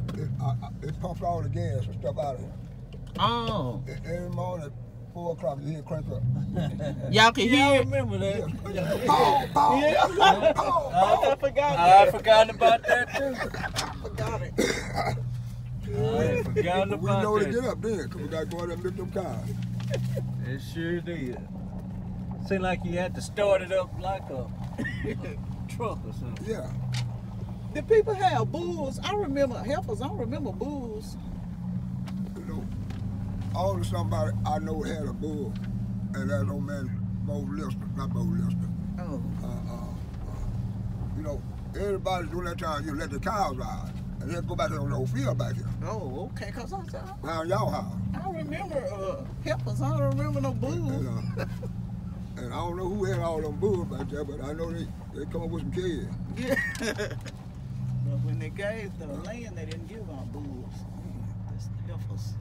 [SPEAKER 2] it pumps all the gas and stuff out of here.
[SPEAKER 1] Oh.
[SPEAKER 2] Every morning at 4 o'clock, you hear it crank up.
[SPEAKER 1] Y'all can
[SPEAKER 4] Yeah, I
[SPEAKER 1] hear it?
[SPEAKER 4] remember that.
[SPEAKER 3] I forgot
[SPEAKER 4] I forgot about that too.
[SPEAKER 3] I forgot it.
[SPEAKER 4] I ain't forgotten
[SPEAKER 2] We know
[SPEAKER 4] about
[SPEAKER 2] to get
[SPEAKER 4] that.
[SPEAKER 2] up then, because we got to go out there and lift them cars.
[SPEAKER 4] It sure did. Seemed like you had to start it up like a truck or something.
[SPEAKER 2] Yeah.
[SPEAKER 3] Did people have bulls? I remember heifers. I remember bulls.
[SPEAKER 2] You know, all of somebody I know had a bull, and that old man, Bo Lister, not Bo Lister.
[SPEAKER 3] Oh.
[SPEAKER 2] You know, everybody during that time, you let the cows ride, and then go back to the old field back here.
[SPEAKER 3] Oh, okay. Cause
[SPEAKER 2] Around y'all house.
[SPEAKER 3] I remember heifers. I don't remember no bulls.
[SPEAKER 2] And I don't know who had all them bulls back there, but I know they come up with some kids.
[SPEAKER 3] Yeah. But when they gave the land, they didn't give out bulls. That's the heifers.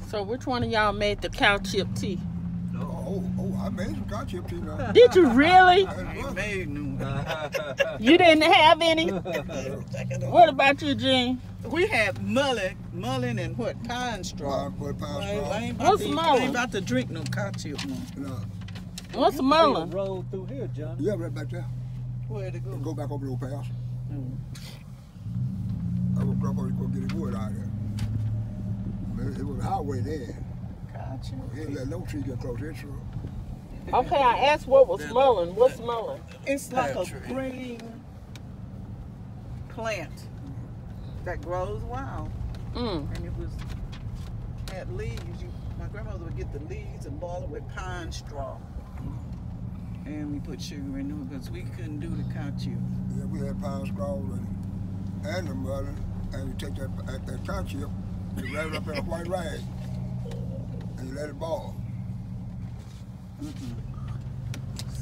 [SPEAKER 1] So which one of y'all made the cow chip tea?
[SPEAKER 2] Oh, I made some car chip tea now.
[SPEAKER 1] Did you really?
[SPEAKER 3] I ain't made no.
[SPEAKER 1] You didn't have any? What about you, Gene?
[SPEAKER 3] We had mullein and what? Pine straw.
[SPEAKER 2] Pine straw.
[SPEAKER 3] I ain't
[SPEAKER 1] What's
[SPEAKER 3] I
[SPEAKER 1] mullein?
[SPEAKER 3] ain't about to drink no car chip no.
[SPEAKER 2] No.
[SPEAKER 1] What's mullein?
[SPEAKER 4] Roll through here, Johnny.
[SPEAKER 2] Yeah, right back there.
[SPEAKER 3] Where'd it go?
[SPEAKER 2] Go back over the old pass.
[SPEAKER 3] Mm.
[SPEAKER 2] I was grandpa go get his wood out there. It was a highway then.
[SPEAKER 3] Gotcha.
[SPEAKER 2] He didn't let no tree get close to it.
[SPEAKER 1] Okay, I asked what was mullein. What's mullein?
[SPEAKER 3] It's like a green plant that grows wild.
[SPEAKER 1] Mm.
[SPEAKER 3] And it was had leaves. My grandmother would get the leaves and boil it with pine straw. And we put sugar in it because we couldn't do the cow chip.
[SPEAKER 2] Yeah, we had pine straw and the mullein, and you take that cow chip, you wrap it up in a white rag, and you let it boil.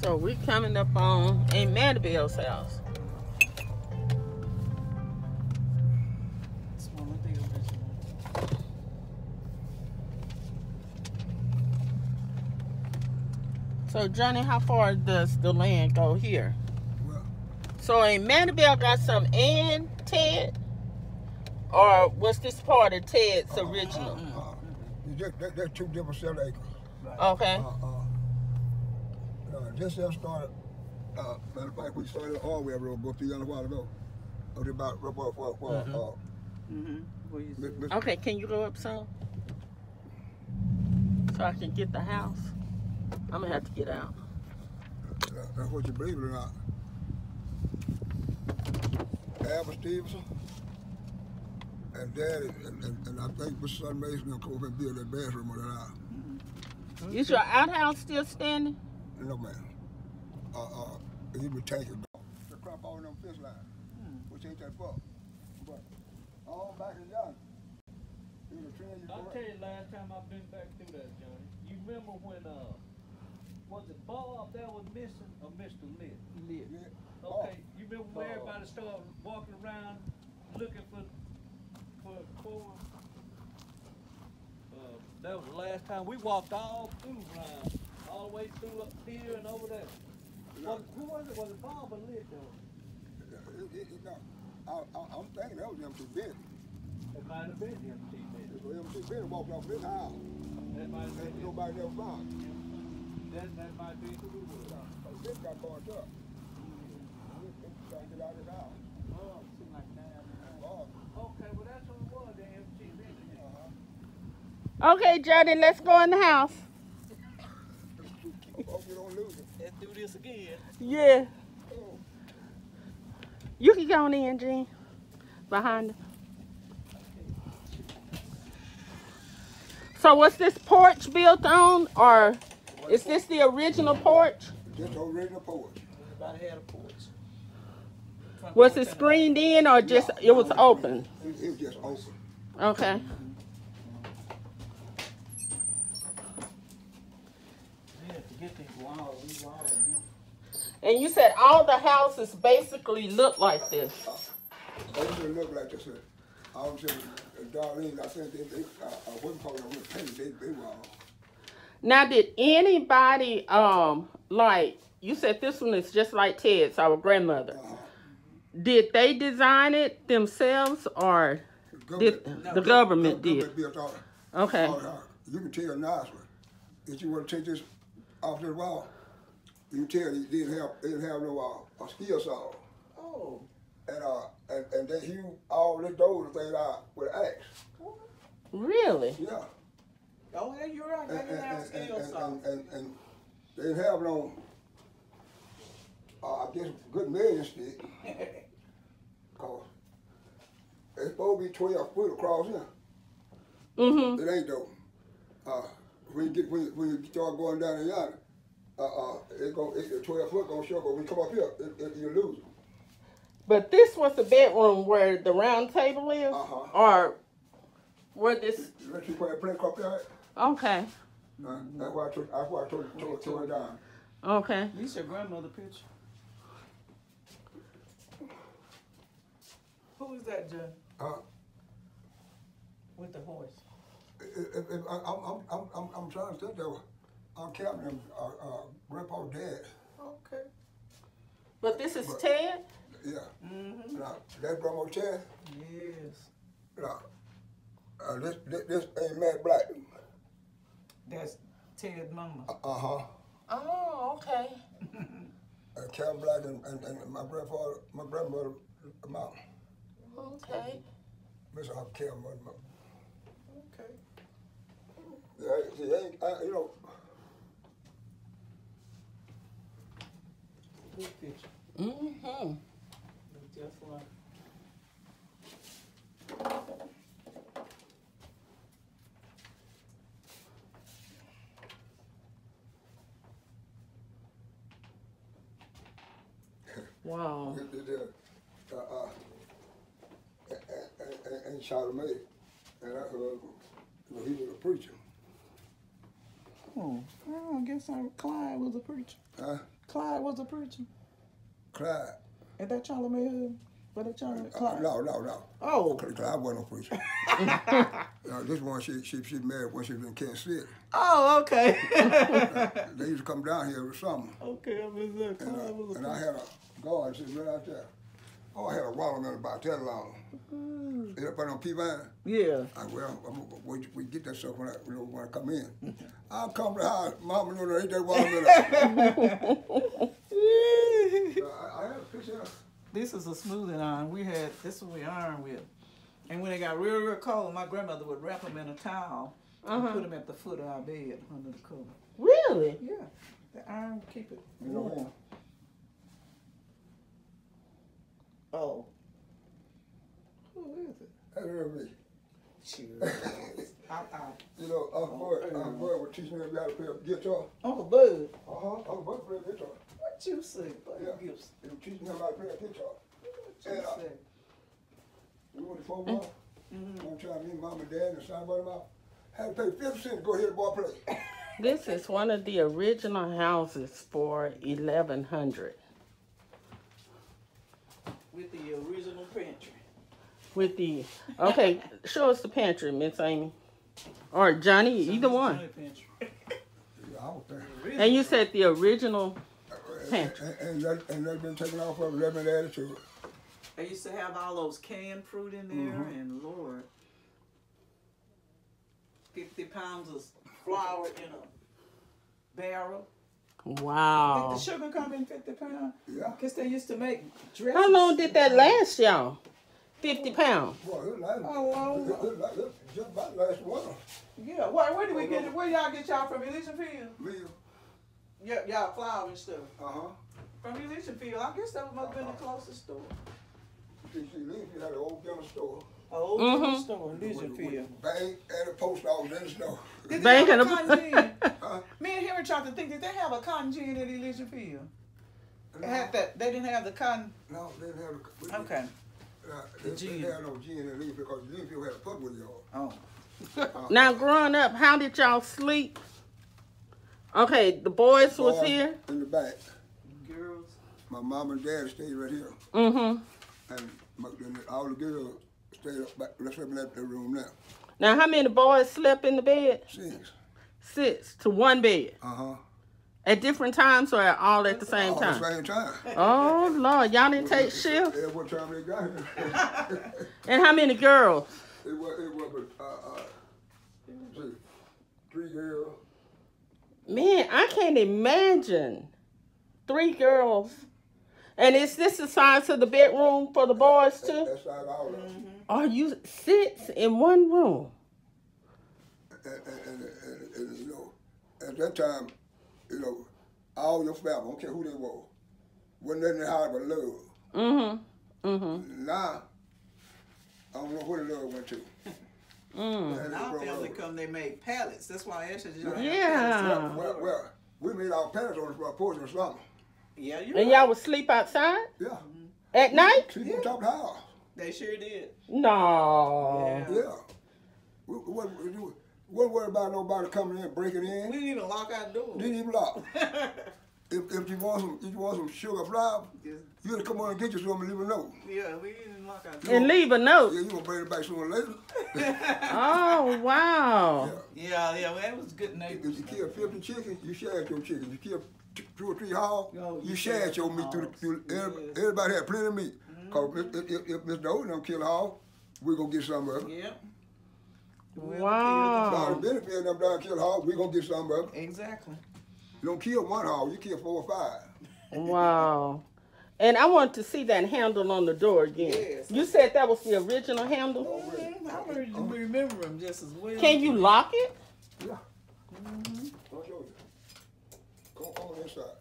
[SPEAKER 1] So we coming up on Aunt Maribel's house. So Johnny, how far does the land go here?
[SPEAKER 2] Well,
[SPEAKER 1] So Aunt Maribel got some and Ted? Or was this part of Ted's original?
[SPEAKER 2] That's 2 different 7 acres.
[SPEAKER 1] Okay.
[SPEAKER 2] This just started, matter of fact, we started all the way up road, go through yonder a while ago. Up about,
[SPEAKER 1] Okay, can you go up some? So I can get the house? I'm gonna have to get out.
[SPEAKER 2] That's what you believe it or not. Albert Stevenson and Daddy, and I think my son Mason gonna come up and build that bathroom on that house.
[SPEAKER 1] Is your outhouse still standing?
[SPEAKER 2] No, man. He would take it. The crop on them fish lines, which ain't that far. But all back in yonder, in the trend you
[SPEAKER 4] I'll tell you last time I've been back through that, Johnny. You remember when, was it Bob that was missing or Mr. Lit?
[SPEAKER 3] Lit.
[SPEAKER 2] Yeah.
[SPEAKER 4] Okay, you remember when everybody started walking around looking for that was the last time we walked all through around, all the way through up here and over there. Who was it? Was it Bob or Lit though?
[SPEAKER 2] I'm thinking that was M.T. Benny.
[SPEAKER 4] It might have been M.T. Benny.
[SPEAKER 2] So M.T. Benny walked off this house.
[SPEAKER 4] That might have been
[SPEAKER 2] Nobody never found him.
[SPEAKER 4] that might be who it was.
[SPEAKER 2] This got barred up. It's trying to get out of his house.
[SPEAKER 3] Oh, it seemed like that.
[SPEAKER 4] Okay, well that's what it was, the M.T. Benny.
[SPEAKER 1] Okay, Johnny, let's go in the house.
[SPEAKER 2] Hope you don't lose it.
[SPEAKER 3] Let's do this again.
[SPEAKER 1] Yeah. You can go on in, Gene. Behind it. So was this porch built on, or is this the original porch?
[SPEAKER 2] Just the original porch.
[SPEAKER 3] Everybody had a porch.
[SPEAKER 1] Was it screened in, or just it was open?
[SPEAKER 2] It was just open.
[SPEAKER 1] Okay.
[SPEAKER 3] Yeah, to get these walls, these walls are beautiful.
[SPEAKER 1] And you said all the houses basically look like this.
[SPEAKER 2] They didn't look like this. I was just, Darlene, I think I wouldn't call them they were all.
[SPEAKER 1] Now, did anybody, like, you said this one is just like Ted's, our grandmother. Did they design it themselves, or the government did?
[SPEAKER 2] Built all,
[SPEAKER 1] Okay.
[SPEAKER 2] You can tell nicely. If you want to take this off this wall, you can tell he didn't have no skill saw.
[SPEAKER 3] Oh.
[SPEAKER 2] And they hewed all the doors and things out with an axe.
[SPEAKER 1] Really?
[SPEAKER 2] Yeah.
[SPEAKER 3] Oh, yeah, you're right. They didn't have skill saw.
[SPEAKER 2] And they didn't have no, I guess, good measuring stick. Cause it's supposed to be 12 foot across here.
[SPEAKER 1] Mm-hmm.
[SPEAKER 2] It ain't though. When you start going down in yonder, it's 12 foot gonna show, but when you come up here, you lose it.
[SPEAKER 1] But this was the bedroom where the round table is? Or where this?
[SPEAKER 2] Let you put a plate up there.
[SPEAKER 1] Okay.
[SPEAKER 2] That's why I told it down.
[SPEAKER 1] Okay.
[SPEAKER 3] This your grandmother picture. Who is that, John? With the horse.
[SPEAKER 2] I'm trying to think that I'm Captain, Grandpa's dad.
[SPEAKER 3] Okay.
[SPEAKER 1] But this is Ted?
[SPEAKER 2] Yeah. Now, that's Grandma Ted.
[SPEAKER 3] Yes.
[SPEAKER 2] Now, this ain't Matt Black.
[SPEAKER 3] That's Ted's mama.
[SPEAKER 2] Uh-huh.
[SPEAKER 1] Oh, okay.
[SPEAKER 2] Captain Black and my grandmother, mom.
[SPEAKER 1] Okay.
[SPEAKER 2] Miss our Captain mother.
[SPEAKER 3] Okay.
[SPEAKER 2] Yeah, see, you know.
[SPEAKER 3] Good picture.
[SPEAKER 1] Mm-hmm.
[SPEAKER 3] Look just like.
[SPEAKER 1] Wow.
[SPEAKER 2] And Charlemagne, and I heard, he was a preacher.
[SPEAKER 3] Oh, I guess Clyde was a preacher.
[SPEAKER 2] Huh?
[SPEAKER 3] Clyde was a preacher.
[SPEAKER 2] Clyde.
[SPEAKER 3] Is that Charlemagne? Was that Charlemagne? Clyde?
[SPEAKER 2] No.
[SPEAKER 3] Oh.
[SPEAKER 2] Clyde wasn't no preacher. This one she married when she was in Kansas City.
[SPEAKER 3] Oh, okay.
[SPEAKER 2] They used to come down here every summer.
[SPEAKER 3] Okay, I was there. Clyde was a
[SPEAKER 2] And I had a guard sitting right out there. Oh, I had a watermelon about that long. It up on P-Vine.
[SPEAKER 3] Yeah.
[SPEAKER 2] We get that stuff when I come in. I'll come to the house. Mama knew to eat that watermelon. I had a picture of.
[SPEAKER 3] This is a smoothing iron. This is what we iron with. And when it got real, real cold, my grandmother would wrap them in a towel and put them at the foot of our bed under the cover.
[SPEAKER 1] Really?
[SPEAKER 3] Yeah. The iron would keep it warm. Oh. Who is it?
[SPEAKER 2] That's me.
[SPEAKER 3] Sure.
[SPEAKER 2] You know, Uncle Bud was teaching me how to play a guitar.
[SPEAKER 3] Uncle Bud.
[SPEAKER 2] Uncle Bud played guitar.
[SPEAKER 3] What you say, Bud?
[SPEAKER 2] Yeah.
[SPEAKER 3] Gibson?
[SPEAKER 2] He was teaching him how to play a guitar.
[SPEAKER 3] What you say?
[SPEAKER 2] We went to football. One time, me, Mom, and Dad, and son, brother, had to pay 50 cents to go hear the boy play.
[SPEAKER 1] This is one of the original houses for 1100.
[SPEAKER 3] With the original pantry.
[SPEAKER 1] With the, okay, show us the pantry, Miss Amy. Or Johnny, either one. And you said the original pantry.
[SPEAKER 2] And that's been taken off of it, that's been added to it.
[SPEAKER 3] They used to have all those canned fruit in there, and Lord, 50 pounds of flour in a barrel.
[SPEAKER 1] Wow.
[SPEAKER 3] Did the sugar come in 50 pounds?
[SPEAKER 2] Yeah.
[SPEAKER 3] Because they used to make dresses.
[SPEAKER 1] How long did that last y'all? 50 pounds.
[SPEAKER 2] Boy, it lasted,
[SPEAKER 3] Oh,
[SPEAKER 2] just about last winter.
[SPEAKER 3] yeah. Where do we get it? Where y'all get y'all from? Elysian Field?
[SPEAKER 2] Me.
[SPEAKER 3] Yeah, y'all flour and stuff.
[SPEAKER 2] Uh-huh.
[SPEAKER 3] From Elysian Field. I guess that must have been the closest store.
[SPEAKER 2] See, Elysian had an old general store.
[SPEAKER 3] An old general store in Elysian Field.
[SPEAKER 2] Bank and a post office in the store.
[SPEAKER 3] Did
[SPEAKER 1] Bank
[SPEAKER 3] they have
[SPEAKER 1] and
[SPEAKER 3] a
[SPEAKER 1] a-
[SPEAKER 3] cotton gin? Me and Henry tried to think, did they have a cotton gin at Elysian Field? They had that. They didn't have the cotton.
[SPEAKER 2] No, they didn't have
[SPEAKER 3] Okay.
[SPEAKER 2] They didn't have no gin in Elysian because Elysian Field had a public yard.
[SPEAKER 3] Oh.
[SPEAKER 1] Now, growing up, how did y'all sleep? Okay, the boys was
[SPEAKER 2] Boys
[SPEAKER 1] here.
[SPEAKER 2] in the back.
[SPEAKER 3] Girls.
[SPEAKER 2] My mom and dad stayed right here.
[SPEAKER 1] Mm-hmm.
[SPEAKER 2] And all the girls stayed up back. Let's sleep in that room now.
[SPEAKER 1] Now, how many boys slept in the bed?
[SPEAKER 2] 6.
[SPEAKER 1] 6 to one bed.
[SPEAKER 2] Uh-huh.
[SPEAKER 1] At different times or all at the same
[SPEAKER 2] All at
[SPEAKER 1] time?
[SPEAKER 2] the same time.
[SPEAKER 1] Oh, Lord. Y'all didn't take shifts?
[SPEAKER 2] Yeah, what time they got here.
[SPEAKER 1] And how many girls?
[SPEAKER 2] It was see, 3 girls.
[SPEAKER 1] Man, I can't imagine 3 girls. And is this the size of the bedroom for the boys too?
[SPEAKER 2] That's like all of them.
[SPEAKER 1] Are you 6 in one room?
[SPEAKER 2] And you know, at that time, you know, all your family, I don't care who they were, wasn't nothing in the house but love.
[SPEAKER 1] Mm-hmm. Mm-hmm.
[SPEAKER 2] Now, I don't know where the love went to.
[SPEAKER 3] When our family come, they made pallets. That's why I actually just
[SPEAKER 1] Yeah.
[SPEAKER 2] Well, we made our parents on the porch in the summer.
[SPEAKER 3] Yeah, you.
[SPEAKER 1] And y'all would sleep outside?
[SPEAKER 2] Yeah.
[SPEAKER 1] At night?
[SPEAKER 2] Sleep on top of the house.
[SPEAKER 3] They sure did.
[SPEAKER 1] No.
[SPEAKER 2] Yeah. We wasn't worried about nobody coming in, breaking in.
[SPEAKER 3] We didn't even lock our door.
[SPEAKER 2] Didn't even lock. if you want some sugar flour, you gotta come on and get you some and leave a note.
[SPEAKER 3] Yeah, we didn't lock out.
[SPEAKER 1] And leave a note.
[SPEAKER 2] Yeah, you gonna bring it back sooner or later.
[SPEAKER 1] Oh, wow.
[SPEAKER 3] Yeah, well, that was good neighbors.
[SPEAKER 2] If you kill 50 chickens, you share your chickens. You kill 2 or 3 hogs, you share your meat through everybody had plenty of meat. Cause if Mr. Odom don't kill a hog, we gonna get some of it.
[SPEAKER 3] Yep.
[SPEAKER 1] Wow.
[SPEAKER 2] Now the benefit of them down kill a hog, we gonna get some of it.
[SPEAKER 3] Exactly.
[SPEAKER 2] You don't kill 1 hog, you kill 4 or 5.
[SPEAKER 1] Wow. And I want to see that handle on the door again.
[SPEAKER 3] Yes.
[SPEAKER 1] You said that was the original handle?
[SPEAKER 3] I remember them just as well.
[SPEAKER 1] Can you lock it?
[SPEAKER 2] Yeah. I'll show you. Go on this side.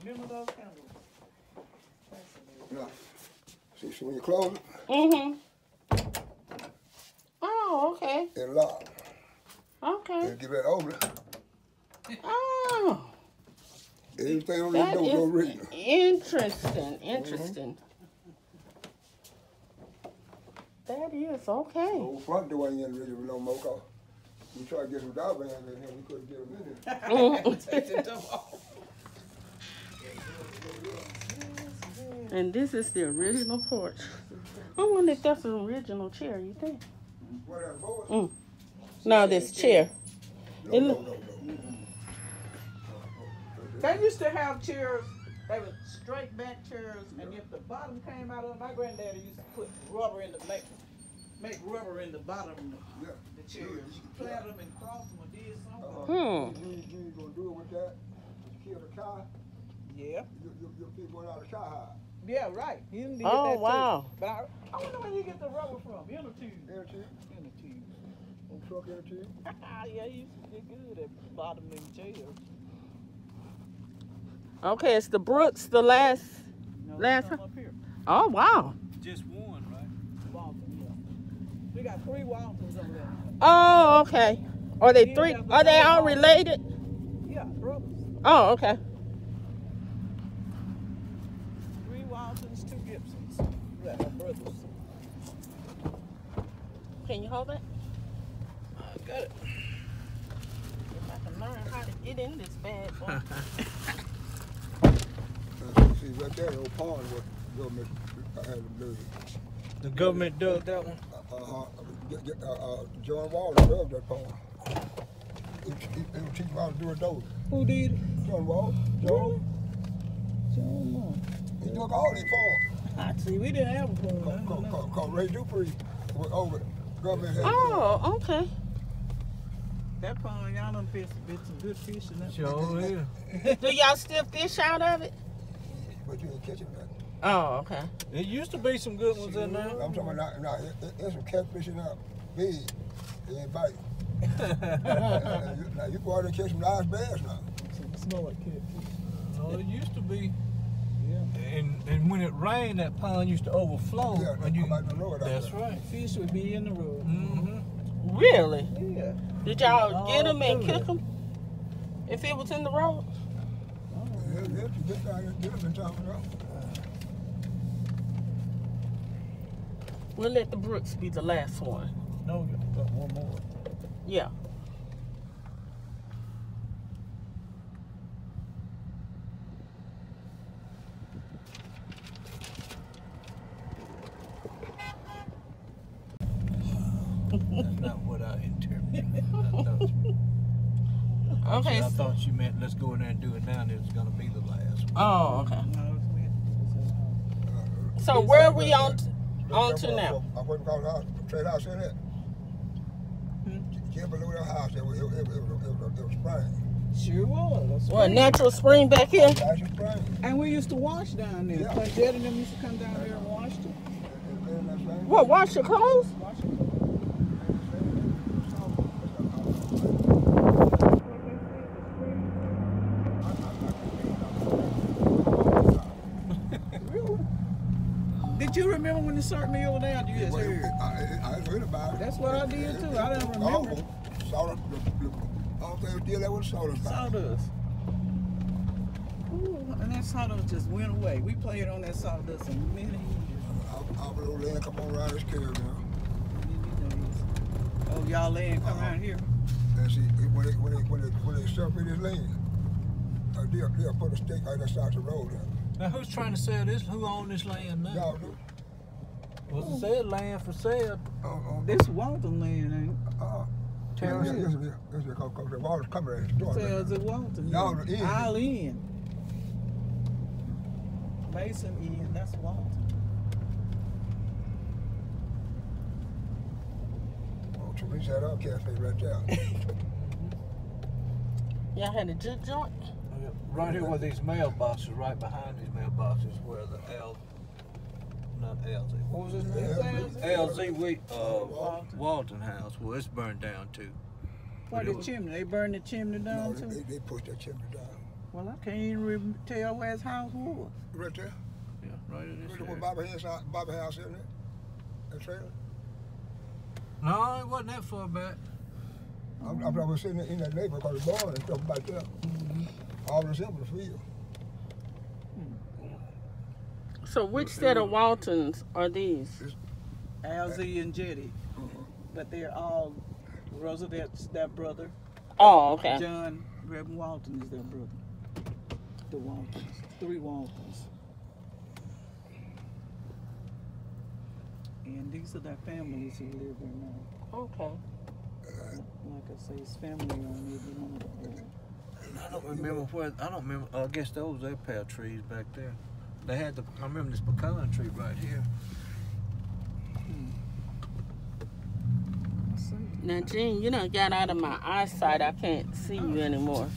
[SPEAKER 3] Remember those handles?
[SPEAKER 2] Now, see, so when you close it,
[SPEAKER 1] Oh, okay.
[SPEAKER 2] and lock.
[SPEAKER 1] Okay.
[SPEAKER 2] And give that open.
[SPEAKER 1] Oh.
[SPEAKER 2] Everything on this
[SPEAKER 1] That
[SPEAKER 2] door go reading.
[SPEAKER 1] is interesting. That is okay.
[SPEAKER 2] The old front door ain't in original no more, cause we tried to get some dog bands in here, we couldn't get them in here.
[SPEAKER 1] And this is the original porch. I wonder if that's an original chair, you think?
[SPEAKER 2] What that board?
[SPEAKER 1] No, this chair.
[SPEAKER 2] No.
[SPEAKER 3] They used to have chairs, they were straight back chairs, and if the bottom came out of my granddaddy used to put rubber in the make rubber in the bottom of the chairs. You plant them and cross them or did something.
[SPEAKER 2] You ain't gonna do it with that. You kill the cow,
[SPEAKER 3] Yeah.
[SPEAKER 2] you'll keep one out of the cow hide.
[SPEAKER 3] Yeah, right. He didn't get
[SPEAKER 1] Oh,
[SPEAKER 3] that
[SPEAKER 1] wow.
[SPEAKER 3] too. But I wonder where you get the rubber from. In a tube.
[SPEAKER 2] Inner tube,
[SPEAKER 3] In a tube.
[SPEAKER 2] truck inner tube.
[SPEAKER 3] Yeah, he used to get good at bottoming chairs.
[SPEAKER 1] Okay, it's the Brooks, the last
[SPEAKER 3] Some
[SPEAKER 1] one.
[SPEAKER 3] up here.
[SPEAKER 1] Oh, wow.
[SPEAKER 4] Just one, right?
[SPEAKER 3] Walton, yeah. We got 3 Waltons over there.
[SPEAKER 1] Oh, okay. Are they three? Are they all related?
[SPEAKER 3] Yeah, brothers.
[SPEAKER 1] Oh, okay.
[SPEAKER 3] 3 Waltons, 2 Gibsons. Yeah, brothers.
[SPEAKER 1] Can you hold it?
[SPEAKER 3] I got it.
[SPEAKER 1] If I can learn how to get in this bad boy.
[SPEAKER 2] See, right there, the old pond, what government had to do.
[SPEAKER 4] The government dug that one?
[SPEAKER 2] John Walden loved that pond. He would teach him how to do it though.
[SPEAKER 3] Who did?
[SPEAKER 2] John Walden. He dug all these ponds.
[SPEAKER 3] I see, we didn't have a pond.
[SPEAKER 2] Cause Ray Dupree was over government had.
[SPEAKER 1] Oh, okay.
[SPEAKER 3] That pond, y'all done bit some good fish in that.
[SPEAKER 4] Sure is.
[SPEAKER 1] Do y'all still fish out of it?
[SPEAKER 2] But you ain't catching nothing.
[SPEAKER 1] Oh, okay.
[SPEAKER 4] There used to be some good ones in there.
[SPEAKER 2] I'm talking about now there's some catfish in there, big. They ain't biting. Now you go out there and catch some nice bass now.
[SPEAKER 3] Smell like catfish.
[SPEAKER 4] No, it used to be.
[SPEAKER 3] Yeah.
[SPEAKER 4] And when it rained, that pond used to overflow.
[SPEAKER 2] Yeah,
[SPEAKER 4] and you,
[SPEAKER 2] come out the road out
[SPEAKER 4] that's
[SPEAKER 2] there.
[SPEAKER 4] right.
[SPEAKER 3] Fish would be in the road.
[SPEAKER 4] Mm-hmm.
[SPEAKER 1] Really?
[SPEAKER 3] Yeah.
[SPEAKER 1] Did y'all get them and
[SPEAKER 3] good.
[SPEAKER 1] cook them? If it was in the road?
[SPEAKER 2] Yeah, you get down here, get them in town, bro.
[SPEAKER 1] We'll let the Brooks be the last one.
[SPEAKER 4] No, you got one more.
[SPEAKER 1] Yeah.
[SPEAKER 4] That's not what I interpreted.
[SPEAKER 1] Okay.
[SPEAKER 4] I thought you meant let's go in there and do it now, and it was gonna be the last one.
[SPEAKER 1] Oh, okay. So where are we on to now?
[SPEAKER 2] I wouldn't call the house, trade house in it. Just below the house, it was spring.
[SPEAKER 3] Sure was.
[SPEAKER 1] What, natural spring back here?
[SPEAKER 2] That's a spring.
[SPEAKER 3] And we used to wash down there.
[SPEAKER 2] Yeah.
[SPEAKER 3] Jed and them used to come down there and wash them.
[SPEAKER 1] What, wash your clothes?
[SPEAKER 3] Wash them. Did you remember when the certain meal down? You just heard.
[SPEAKER 2] I heard about it.
[SPEAKER 3] That's what I did too. I didn't remember.
[SPEAKER 2] Salt, all things deal that with sawdust.
[SPEAKER 3] Sawdust. Ooh, and that sawdust just went away. We played on that sawdust in many years.
[SPEAKER 2] Our little land come on around this curve now.
[SPEAKER 3] Oh, y'all land come around here.
[SPEAKER 2] And And see, when they separate this land, they'll put a stake right outside the road.
[SPEAKER 4] Now who's trying to sell this? Who owns this land now?
[SPEAKER 2] Y'all do.
[SPEAKER 4] What's it said? Land for sale.
[SPEAKER 3] This Walton land, ain't it?
[SPEAKER 2] Terrace. Yes, the water's coming at the store.
[SPEAKER 3] Says it Walton.
[SPEAKER 2] Y'all in.
[SPEAKER 3] All in. Mason in, that's Walton.
[SPEAKER 2] Oh, Teresa had our cafe right there.
[SPEAKER 1] Y'all had a juke joint?
[SPEAKER 4] Right here where these mailboxes, right behind these mailboxes, where the not LZ. What was his name? LZ Walton House. Well, it's burned down too.
[SPEAKER 3] What, the chimney? They burned the chimney down too?
[SPEAKER 2] They pushed that chimney down.
[SPEAKER 3] Well, I can't even tell where his house was.
[SPEAKER 2] Right there?
[SPEAKER 4] Yeah, right in this area.
[SPEAKER 2] Bobby house in there? That trailer?
[SPEAKER 4] No, it wasn't that far back.
[SPEAKER 2] I'm probably sitting in that neighborhood because the barn and stuff back there. All the simple field.
[SPEAKER 1] So which set of Waltons are these?
[SPEAKER 3] LZ and Jetty. But they're all Roosevelt's their brother.
[SPEAKER 1] Oh, okay.
[SPEAKER 3] John Reverend Walton is their brother. The Waltons. 3 Waltons. And these are their families who live there now.
[SPEAKER 1] Okay.
[SPEAKER 3] Like I say, it's family on every one of them.
[SPEAKER 4] I don't remember where. I don't remember. I guess those are pear trees back there. They had I remember this pecan tree right here.
[SPEAKER 1] Now, Gene, you done got out of my eyesight. I can't see you anymore.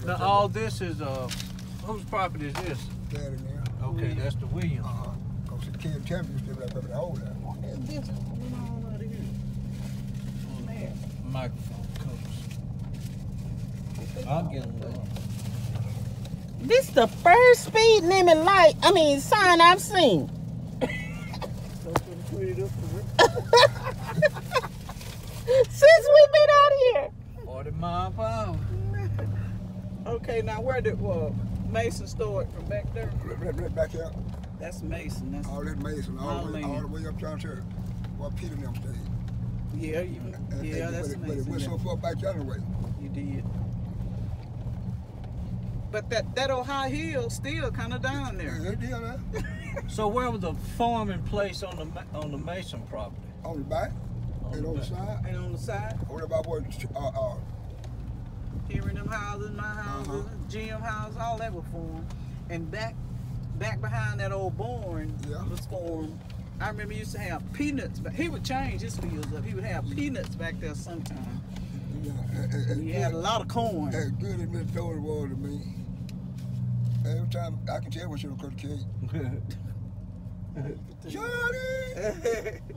[SPEAKER 4] Now, all this is whose property is this?
[SPEAKER 2] Daddy there.
[SPEAKER 4] Okay, that's the Williams.
[SPEAKER 2] Because the kid champion still left up in the hole there.
[SPEAKER 3] And this one all out of here. On there.
[SPEAKER 4] Microphone covers. I'll get them there.
[SPEAKER 1] This the first speed limit sign I've seen. Since we've been out here.
[SPEAKER 4] 40 miles per hour.
[SPEAKER 3] Okay, now where did Mason store it from back there?
[SPEAKER 2] Right back here.
[SPEAKER 3] That's Mason. That's
[SPEAKER 2] all that Mason, all the way up down to where Peter and them stayed.
[SPEAKER 3] Yeah, that's Mason.
[SPEAKER 2] But it went so far back the other way.
[SPEAKER 3] You did. But that old high hill still kind of down there.
[SPEAKER 2] Yeah, it did, man.
[SPEAKER 4] So where was the farming place on the Mason property?
[SPEAKER 2] On the back, and on the side.
[SPEAKER 3] And on the side.
[SPEAKER 2] What about what?
[SPEAKER 3] Hearing them houses, my houses, Jim house, all that was formed. And back behind that old barn was formed. I remember he used to have peanuts, but he would change his fields up. He would have peanuts back there sometime. Yeah, he had a lot of corn.
[SPEAKER 2] As good as Miss Dory was to me, every time I can tell when she would cook cake. Johnny!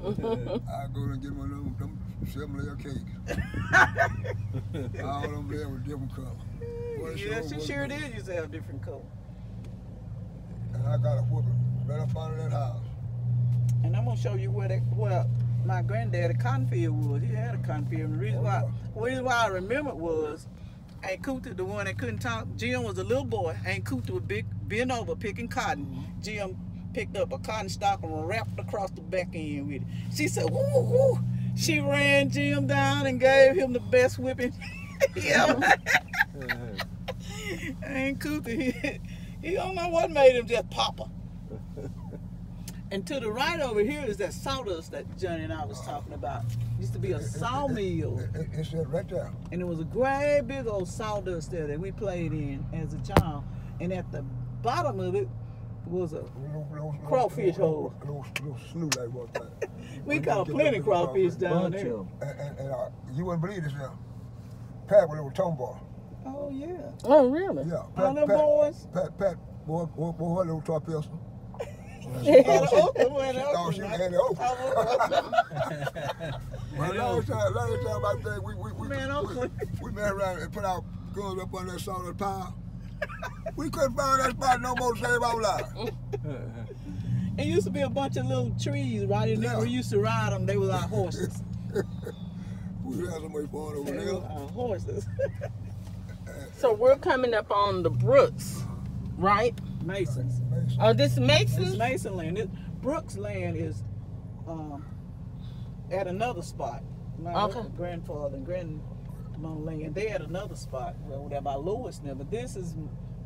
[SPEAKER 2] I go and get one of them 7-layer cakes. All of them there with different colors.
[SPEAKER 3] Yeah, she sure did used to have different colors.
[SPEAKER 2] And I got a whooping right up under that house.
[SPEAKER 3] And I'm gonna show you where my granddad, a cotton field was. He had a cotton field. And the reason why I remember it was Aunt Cooter, the one that couldn't talk. Jim was a little boy. Aunt Cooter was bent over picking cotton. Jim picked up a cotton stalk and wrapped across the back end with it. She said, woo, woo. She ran Jim down and gave him the best whipping. Aunt Cooter, he don't know what made him just pop her. And to the right over here is that sawdust that Johnny and I was talking about. It used to be a sawmill.
[SPEAKER 2] It's right there.
[SPEAKER 3] And it was a great big old sawdust there that we played in as a child. And at the bottom of it was a crawfish hole.
[SPEAKER 2] Little snoot like what that.
[SPEAKER 3] We caught plenty of crawfish down there.
[SPEAKER 2] And you wouldn't believe this now. Pat with a little tomboy.
[SPEAKER 3] Oh, yeah.
[SPEAKER 1] Oh, really?
[SPEAKER 2] Yeah.
[SPEAKER 3] All them boys?
[SPEAKER 2] Pat, boy, little toy pistol.
[SPEAKER 3] She had an open one.
[SPEAKER 2] Oh, she had it open. Last time I think we messed around and put our guns up on that solid pile. We couldn't find that spot no more to save our lives.
[SPEAKER 3] It used to be a bunch of little trees right in there. We used to ride them. They were our horses.
[SPEAKER 2] We had so much fun over there.
[SPEAKER 3] Our horses.
[SPEAKER 1] So we're coming up on the Brooks, right?
[SPEAKER 3] Masons.
[SPEAKER 1] Oh, this is Mason's?
[SPEAKER 3] It's Mason land. Brooks land is at another spot. My grandfather and grandma land, they had another spot well, there by Lewis now, but this is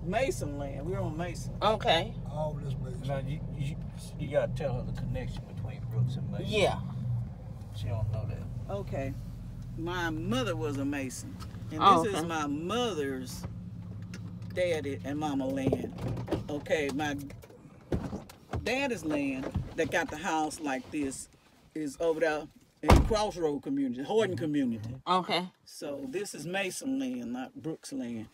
[SPEAKER 3] Mason land. We're on Mason.
[SPEAKER 1] Okay.
[SPEAKER 2] All this Mason.
[SPEAKER 4] Now you gotta tell her the connection between Brooks and Mason.
[SPEAKER 1] Yeah.
[SPEAKER 4] She don't know that.
[SPEAKER 3] Okay. My mother was a Mason. And this is my mother's daddy and mama land. Okay, my daddy's land that got the house like this is over there in the Crossroad community, Horton community.
[SPEAKER 1] Okay.
[SPEAKER 3] So this is Mason land, not Brooks land.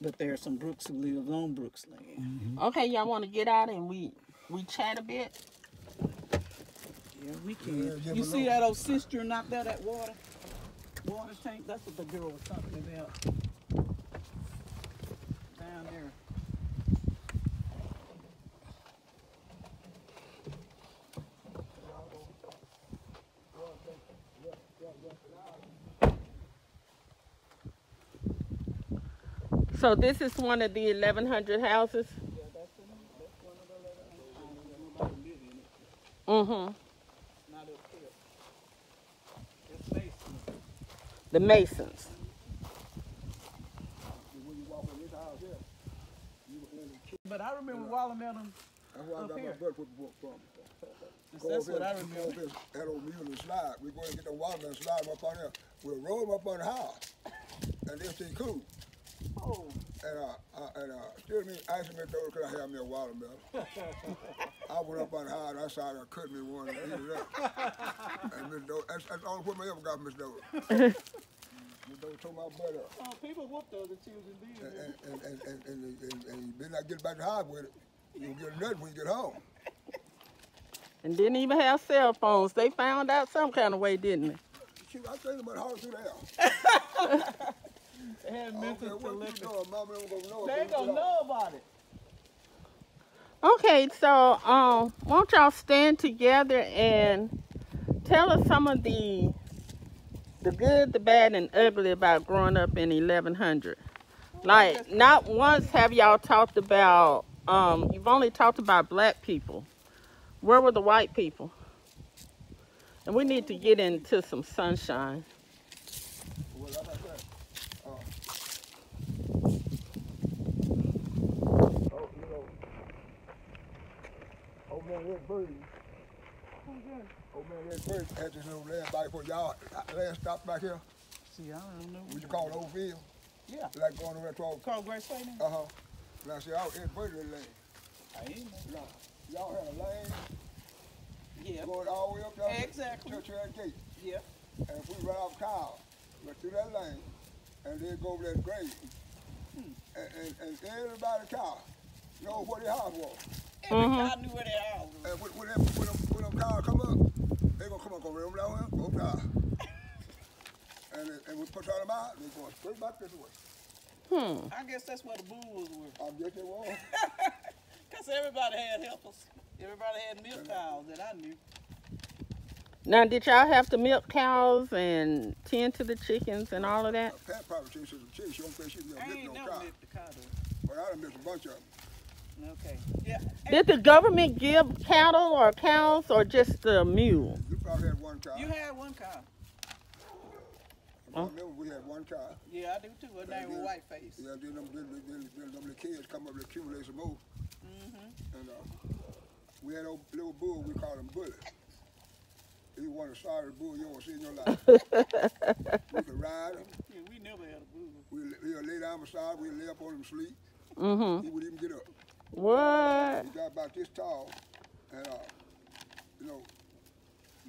[SPEAKER 3] But there are some Brooks who live on Brooks land.
[SPEAKER 1] Okay, y'all want to get out and we chat a bit?
[SPEAKER 3] Yeah, we can. You see that old cistern out there, that water tank? That's what the girl was talking about. Down there.
[SPEAKER 1] So this is one of the 1,100 houses?
[SPEAKER 3] Yeah, that's one of the 1,100. Nobody live in it. Not up here. It's Mason.
[SPEAKER 1] The Masons.
[SPEAKER 2] When you walk in this house here, you were in the kitchen.
[SPEAKER 3] But I remember Walla met him
[SPEAKER 2] That's where I got
[SPEAKER 3] here.
[SPEAKER 2] my birth from.
[SPEAKER 3] That's what I remember.
[SPEAKER 2] That old mule and slide. We go and get the water and slide them up on there. We'll roll them up on the house. And they'll stay cool.
[SPEAKER 3] Oh.
[SPEAKER 2] And still me asking me though, could I have me a watermelon? I went up on the house, I saw her cut me one and eat it up. And Miss Doe, that's the only woman I ever got Miss Doe. Miss Doe tore my butt up.
[SPEAKER 3] Oh, people whooped other children, did.
[SPEAKER 2] And you better not get back to the house with it. You'll get a nut when you get home.
[SPEAKER 1] And didn't even have cell phones. They found out some kind of way, didn't they?
[SPEAKER 2] Shoot, I think about how to do that.
[SPEAKER 3] They had mental telepathy.
[SPEAKER 2] They
[SPEAKER 3] ain't gonna know about it.
[SPEAKER 1] Okay, so won't y'all stand together and tell us some of the good, the bad, and ugly about growing up in 1100. Like, not once have y'all talked about, you've only talked about black people. Where were the white people? And we need to get into some sunshine.
[SPEAKER 2] Well, like I said, old man Red Bird. Old man Red Bird had this little land back for y'all. Land stop back here.
[SPEAKER 3] See, I don't know.
[SPEAKER 2] What you call it, Old Field?
[SPEAKER 3] Yeah.
[SPEAKER 2] Like going over there to all.
[SPEAKER 3] Called Grace Stadium?
[SPEAKER 2] Uh-huh. And I said, I was Red Bird land.
[SPEAKER 3] I ain't know.
[SPEAKER 2] Nah, y'all had a lane.
[SPEAKER 3] Yeah.
[SPEAKER 2] Going all the way up there.
[SPEAKER 3] Exactly.
[SPEAKER 2] To that gate.
[SPEAKER 3] Yeah.
[SPEAKER 2] And if we run off cows, go through that lane, and then go over that grave. And everybody cow know where their house was.
[SPEAKER 3] Everybody knew where their house was.
[SPEAKER 2] And when them cows come up, they gonna come up over there, go down. And we push all them out, they going straight back this way.
[SPEAKER 3] I guess that's where the bulls were.
[SPEAKER 2] I guess they were.
[SPEAKER 3] Because everybody had helpers. Everybody had milk cows that I knew.
[SPEAKER 1] Now, did y'all have to milk cows and tend to the chickens and all of that?
[SPEAKER 2] Pat probably thinks she's a chicken. She don't think she's
[SPEAKER 3] I ain't
[SPEAKER 2] no
[SPEAKER 3] never
[SPEAKER 2] cow.
[SPEAKER 3] milked a cow though.
[SPEAKER 2] But I done missed a bunch of them.
[SPEAKER 3] Okay. Yeah.
[SPEAKER 1] Did the government give cattle or cows or just the mule?
[SPEAKER 2] You probably had one cow.
[SPEAKER 3] You had one cow.
[SPEAKER 2] I remember we had one cow.
[SPEAKER 3] Yeah, I do too. Her name was Whiteface.
[SPEAKER 2] Yeah, then them little kids come up and accumulate some more. And we had a little bull, we called him Bully. He was one of the sorriest bulls you ever seen in your life. We could ride him.
[SPEAKER 3] Yeah, we never had a bull.
[SPEAKER 2] He'd lay down beside, we'd lay up on him sleep. He wouldn't even get up.
[SPEAKER 1] What?
[SPEAKER 2] He got about this tall. And, you know,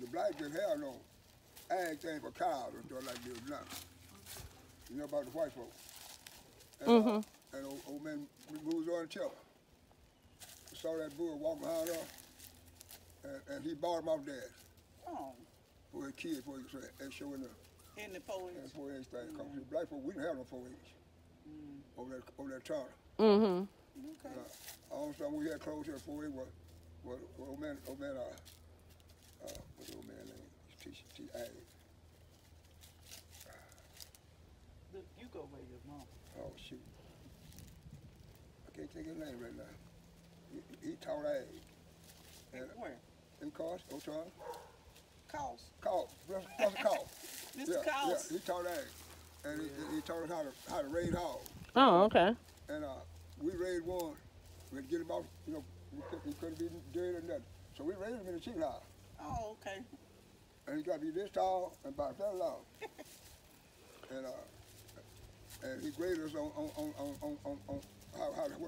[SPEAKER 2] the blacks didn't have no ag thing for cows until like this now. You know about the white folks. And, and old man moves on the chiller. Saw that bull walking behind her, and he bought him off Dad.
[SPEAKER 3] Oh.
[SPEAKER 2] For his kids, for his showing up.
[SPEAKER 3] In the 4-H.
[SPEAKER 2] And 4-H thing. Because black folks, we didn't have no 4-H. Over that turn.
[SPEAKER 3] Okay.
[SPEAKER 2] All time we had close to 4-H was old man, what's the old man name? Teach ag.
[SPEAKER 3] Look, you go where your mom.
[SPEAKER 2] Oh, shoot. I can't think of his name right now. He taught ag.
[SPEAKER 3] And where?
[SPEAKER 2] In Cars, Otron.
[SPEAKER 3] Cost.
[SPEAKER 2] Professor Cost.
[SPEAKER 3] Mr. Cost.
[SPEAKER 2] Yeah, he taught that. And he taught us how to raise hogs.
[SPEAKER 1] Oh, okay.
[SPEAKER 2] And we raised one. We had to get him off, you know, we couldn't be dirty or nothing. So we raised him in the chicken house.
[SPEAKER 3] Oh, okay.
[SPEAKER 2] And he got to be this tall and about that long. And he graded us on what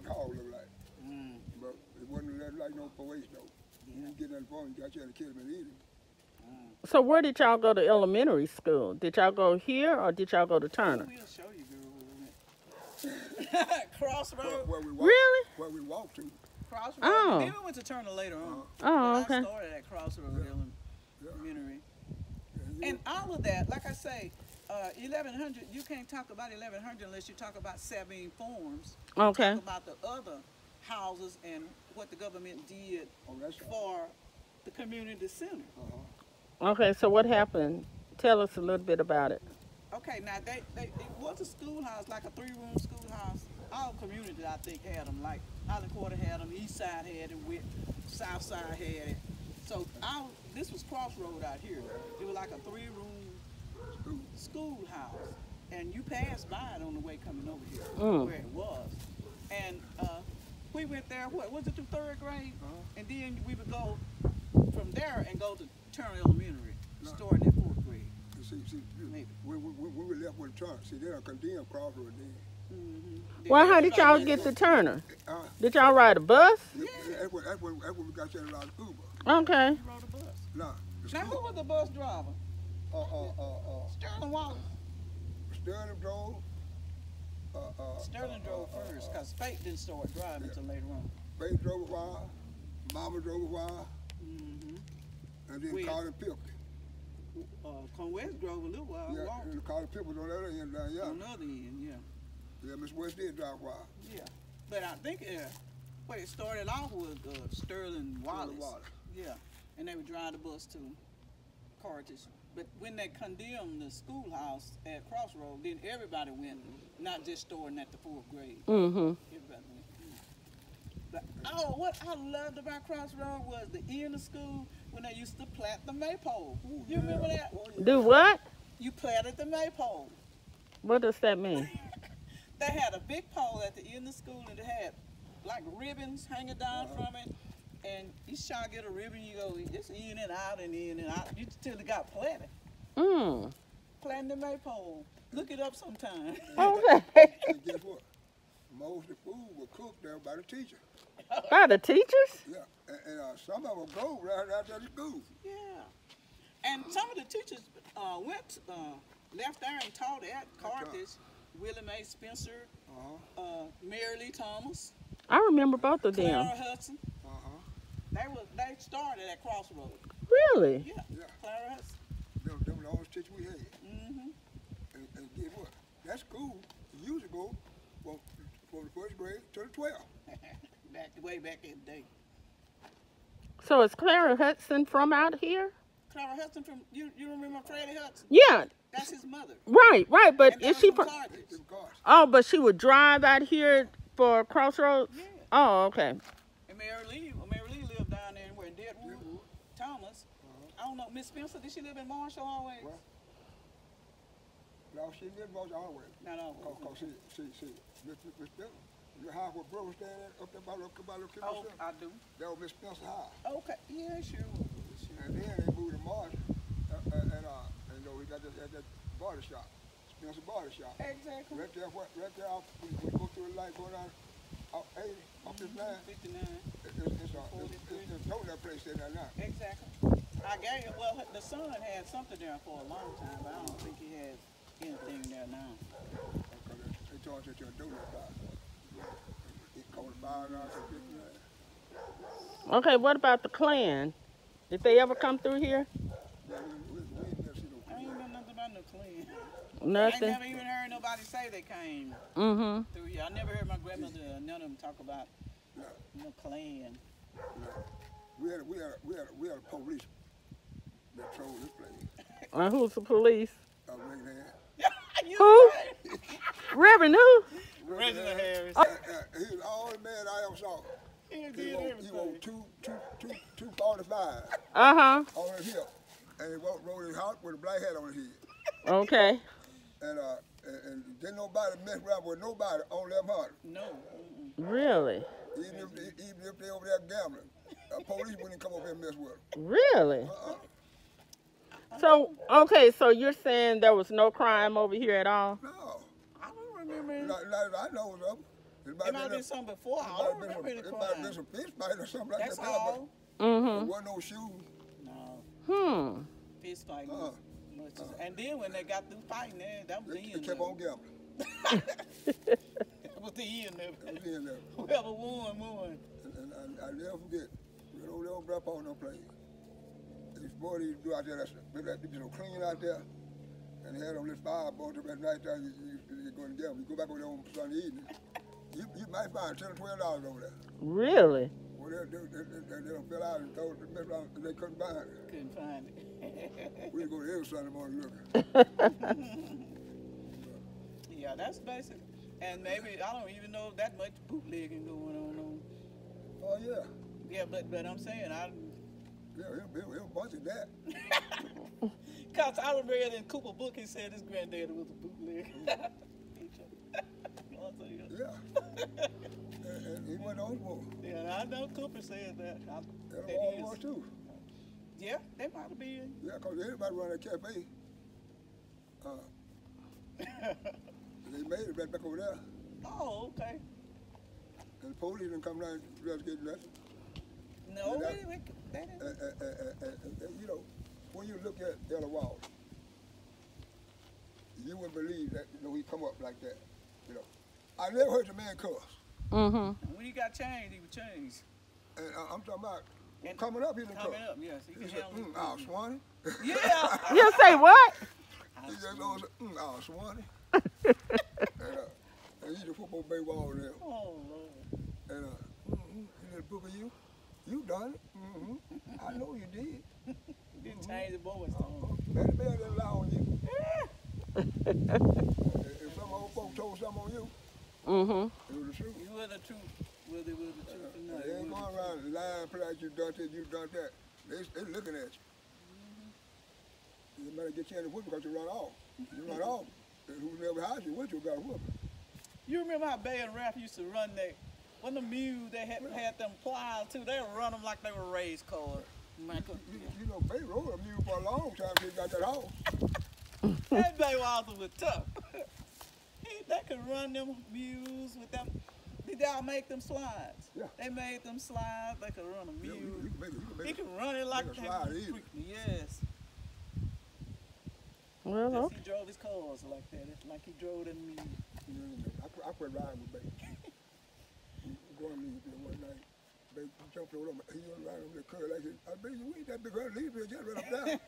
[SPEAKER 2] hog looked like. But it wasn't like no 4-H though. You didn't get nothing for him, you got you had to kill him and eat him.
[SPEAKER 1] So where did y'all go to elementary school? Did y'all go here or did y'all go to Turner?
[SPEAKER 3] We'll show you, girl. Crossroad.
[SPEAKER 1] Really?
[SPEAKER 2] Where we walked to.
[SPEAKER 3] Crossroad.
[SPEAKER 1] Oh.
[SPEAKER 3] Then we went to Turner later on.
[SPEAKER 1] Oh, okay.
[SPEAKER 3] I started at Crossroad Elementary. And all of that, like I say, 1100, you can't talk about 1100 unless you talk about Sabine Farms.
[SPEAKER 1] Okay.
[SPEAKER 3] Talk about the other houses and what the government did for the community center.
[SPEAKER 1] Okay, so what happened? Tell us a little bit about it.
[SPEAKER 3] Okay, now it was a schoolhouse, like a 3-room schoolhouse. All communities, I think, had them. Like Island Quarter had them, East Side had it, South Side had it. So this was Crossroad out here. It was like a 3-room schoolhouse, and you passed by it on the way coming over here, where it was. And we went there. What was it, through 3rd grade? And then we would go from there and go to Turner Elementary, starting at 4th grade.
[SPEAKER 2] See, when we left with Turner, see, they don't condemn Crossroad then.
[SPEAKER 1] Well, how did y'all get to Turner? Did y'all ride a bus?
[SPEAKER 2] Yeah. That's when we got you to ride Uber.
[SPEAKER 1] Okay.
[SPEAKER 3] You rode a bus.
[SPEAKER 2] Now
[SPEAKER 3] who was the bus driver? Sterling Wallace.
[SPEAKER 2] Sterling drove.
[SPEAKER 3] Sterling drove first, because Faith didn't start driving until later on.
[SPEAKER 2] Faith drove a while. Mama drove a while. And then Carter Pilkey.
[SPEAKER 3] Conwest drove a little while.
[SPEAKER 2] Yeah, and Carter Pilkey was on the other end down here.
[SPEAKER 3] On the other end, yeah.
[SPEAKER 2] Yeah, Miss West did drive a while.
[SPEAKER 3] Yeah. But I think what it started off with Sterling Wallace. Yeah. And they would drive the bus to Carthage. But when they condemned the schoolhouse at Crossroad, then everybody went, not just starting at the 4th grade. Everybody went. But, what I loved about Crossroad was the end of school when they used to plant the maypole. You remember that?
[SPEAKER 1] Do what?
[SPEAKER 3] You planted the maypole.
[SPEAKER 1] What does that mean?
[SPEAKER 3] They had a big pole at the end of school, and it had like ribbons hanging down from it. And each time you get a ribbon, you go, it's in and out and in and out. You till it got planted. Planting the maypole. Look it up sometime.
[SPEAKER 1] Okay.
[SPEAKER 2] And guess what? Most of the food was cooked there by the teacher.
[SPEAKER 1] By the teachers?
[SPEAKER 2] Yeah. And some of them go right out to the school.
[SPEAKER 3] Yeah. And some of the teachers left there and taught at Carthage. Willie Mae Spencer, Mary Lee Thomas.
[SPEAKER 1] I remember both of them.
[SPEAKER 3] Clara Hudson. They started at Crossroad.
[SPEAKER 1] Really?
[SPEAKER 3] Yeah. Clara Hudson.
[SPEAKER 2] Them the only teachers we had. And guess what? That school used to go from the 1st grade to the 12th.
[SPEAKER 3] Way back in the day.
[SPEAKER 1] So is Clara Hudson from out here?
[SPEAKER 3] Clara Hudson from, you remember Freddie Hudson?
[SPEAKER 1] Yeah.
[SPEAKER 3] That's his mother.
[SPEAKER 1] Right, but
[SPEAKER 3] And
[SPEAKER 1] is she from? Oh, but she would drive out here for Crossroads?
[SPEAKER 3] Yeah.
[SPEAKER 1] Oh, okay.
[SPEAKER 3] And Mary Lee lived down there where Deadwood, Thomas. I don't know, Miss Spencer, did she live in Marshall always?
[SPEAKER 2] Well, no, she lived in Marshall always.
[SPEAKER 3] Not always.
[SPEAKER 2] Because she, Miss Spencer, you know how her brother standing up there by the
[SPEAKER 3] Oh, I do.
[SPEAKER 2] That was Miss Spencer House.
[SPEAKER 3] Okay, yeah, sure.
[SPEAKER 2] And then they moved to Marshall, and we got that barber shop, Spencer barber shop.
[SPEAKER 3] Exactly.
[SPEAKER 2] Right there, we go through the light going down, off 80, off this line.
[SPEAKER 3] 59.
[SPEAKER 2] It's a total place in there now.
[SPEAKER 3] Exactly. The son had something there for a long time, but I don't think he has anything there now.
[SPEAKER 2] They charged you to a donut box. It cost $5 for 59.
[SPEAKER 1] Okay, what about the Klan? Did they ever come through here?
[SPEAKER 2] Yeah, we never see no
[SPEAKER 3] I ain't know nothing about no Klan.
[SPEAKER 1] Nothing?
[SPEAKER 3] I ain't never even heard nobody say they came through here. I never heard my grandmother or none of them talk about no Klan.
[SPEAKER 2] No. We had a police that patrolled this place.
[SPEAKER 1] Who's the police?
[SPEAKER 2] Reverend
[SPEAKER 1] Who? Reverend who?
[SPEAKER 5] Reginald Harris.
[SPEAKER 2] He was the only man I ever saw.
[SPEAKER 3] He did
[SPEAKER 2] He
[SPEAKER 3] everything.
[SPEAKER 2] wore 245
[SPEAKER 1] Uh-huh.
[SPEAKER 2] on his hip. And he rode his house with a black hat on his head.
[SPEAKER 1] Okay.
[SPEAKER 2] And didn't nobody mess around with nobody on 1100.
[SPEAKER 3] No.
[SPEAKER 1] Really?
[SPEAKER 2] Even if they over there gambling, police wouldn't come over here and mess with them.
[SPEAKER 1] Really? So, okay, so you're saying there was no crime over here at all?
[SPEAKER 2] No.
[SPEAKER 3] I don't remember.
[SPEAKER 2] Not I know of them.
[SPEAKER 3] It might have been something before. I don't remember any crime.
[SPEAKER 2] It might have been some fish fight or something like
[SPEAKER 3] That's
[SPEAKER 2] that.
[SPEAKER 3] all.
[SPEAKER 2] There wasn't no shoes.
[SPEAKER 3] No. Fist fighting. And then when they got through fighting, that was the end.
[SPEAKER 2] They kept on gambling.
[SPEAKER 3] That was the end of it.
[SPEAKER 2] That was the end of it.
[SPEAKER 3] Whoever won.
[SPEAKER 2] And I'll never forget, we were over there on no place. These boys used to do out there, they be so clean out there. And they had on this fire boat up at night time, you go to gamble. You go back over there on Sunday evening. You might find $10 or $12 over there.
[SPEAKER 1] Really?
[SPEAKER 2] Well, they don't fill out and throw it, and they couldn't find it.
[SPEAKER 3] Couldn't find it.
[SPEAKER 2] We'd go every Sunday morning looking.
[SPEAKER 3] Yeah, that's basic. And maybe, I don't even know that much bootlegging going on.
[SPEAKER 2] Oh, yeah.
[SPEAKER 3] Yeah, but I'm saying,
[SPEAKER 2] Yeah, he'll bunch of that.
[SPEAKER 3] Because I read in Cooper book, he said his granddaddy was a bootlegger.
[SPEAKER 2] Yeah. and he went on war.
[SPEAKER 3] Yeah, I know Cooper said that.
[SPEAKER 2] That all war too.
[SPEAKER 3] Yeah, they might have been.
[SPEAKER 2] Yeah, because everybody run that cafe. They made it back over there.
[SPEAKER 3] Oh, okay.
[SPEAKER 2] And the police didn't come down and investigate nothing.
[SPEAKER 3] No,
[SPEAKER 2] they
[SPEAKER 3] didn't.
[SPEAKER 2] You know, when you look at Ella Wall, you wouldn't believe that, he come up like that, I never heard the man cuss.
[SPEAKER 3] When he got changed, he was changed.
[SPEAKER 2] And I'm talking about coming up, he didn't cuss.
[SPEAKER 3] Coming up, yes. He
[SPEAKER 2] said, Swanee.
[SPEAKER 3] Yeah.
[SPEAKER 1] You say what?
[SPEAKER 2] He just always said, Swanee. And he's a football bay wall there.
[SPEAKER 3] Oh, Lord.
[SPEAKER 2] And he said, Booker, you done it. I know you did.
[SPEAKER 3] You didn't change the voice.
[SPEAKER 2] That man didn't lie on you. If some old folks told something on you, it was the truth.
[SPEAKER 3] You were the truth. Whether it was the truth or not.
[SPEAKER 2] They ain't going around lying, play like you done this, you done that. They looking at you. You better get you in the whoop because you run off. You run off. And whoever hides you with you got a whoop.
[SPEAKER 3] You remember how Bay and Raph used to run when the mules, they had them plows too, they would run them like they were race cars.
[SPEAKER 2] You know, Bay rode a mule for a long time till he got that house.
[SPEAKER 3] That Bay Walter was tough. They could run them mules with them. They all make them slides.
[SPEAKER 2] Yeah.
[SPEAKER 3] They made them slides. They could run a mule. He could run it like
[SPEAKER 2] that.
[SPEAKER 3] Yes.
[SPEAKER 1] Well,
[SPEAKER 3] he drove his cars like that. It's like he drove them mules.
[SPEAKER 2] I quit riding with Bay. Going to leave here one night. Bay jumped over he was riding over the curb like this. I bet you ain't that big girl leave here, just run up down.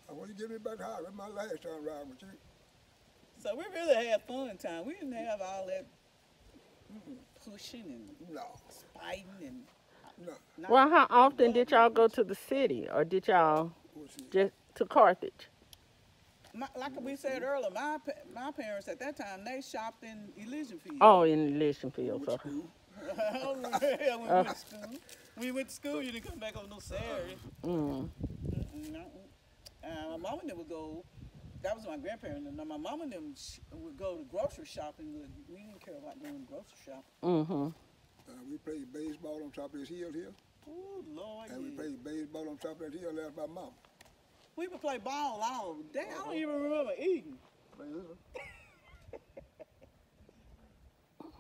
[SPEAKER 2] I want you to get me back high. That's my last time riding with you.
[SPEAKER 3] So we really had fun time. We didn't have all that pushing and spiting and.
[SPEAKER 2] No.
[SPEAKER 1] Well, how often did y'all go to the city, or did y'all just to Carthage?
[SPEAKER 3] Like we said earlier, my parents at that time, they shopped in Elysian Fields.
[SPEAKER 1] Oh, in Elysian Fields. Okay.
[SPEAKER 3] Yeah, we went to school. We went to school. You didn't come back on no Saturday. My mom and them would go. That was my grandparents. Now my mom and them would go to grocery shopping. We didn't care about going to grocery shopping.
[SPEAKER 2] We played baseball on top of this hill here.
[SPEAKER 3] Oh Lord!
[SPEAKER 2] And we played baseball on top of that hill there by mama.
[SPEAKER 3] We would play ball all day. I don't even remember eating.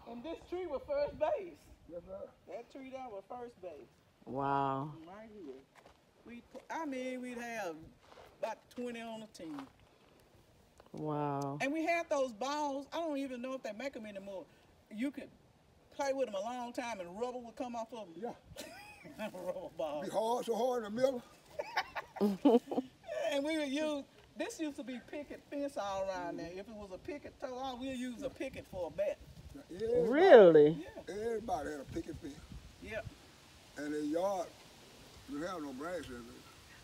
[SPEAKER 3] And this tree was first base.
[SPEAKER 2] Yes, sir.
[SPEAKER 3] That tree there was first base.
[SPEAKER 1] Wow.
[SPEAKER 3] Right here. We'd have about 20 on the team.
[SPEAKER 1] Wow.
[SPEAKER 3] And we had those balls. I don't even know if they make them anymore. You could play with them a long time and rubber would come off of them.
[SPEAKER 2] Yeah.
[SPEAKER 3] Rubber balls.
[SPEAKER 2] Be hard, so hard in the middle.
[SPEAKER 3] And we would use, this used to be picket fence all around there. If it was a picket toe, we'd use a picket for a bat.
[SPEAKER 1] Really?
[SPEAKER 3] Yeah.
[SPEAKER 2] Everybody had a picket fence.
[SPEAKER 3] Yep.
[SPEAKER 2] And the yard, you have no grass in it.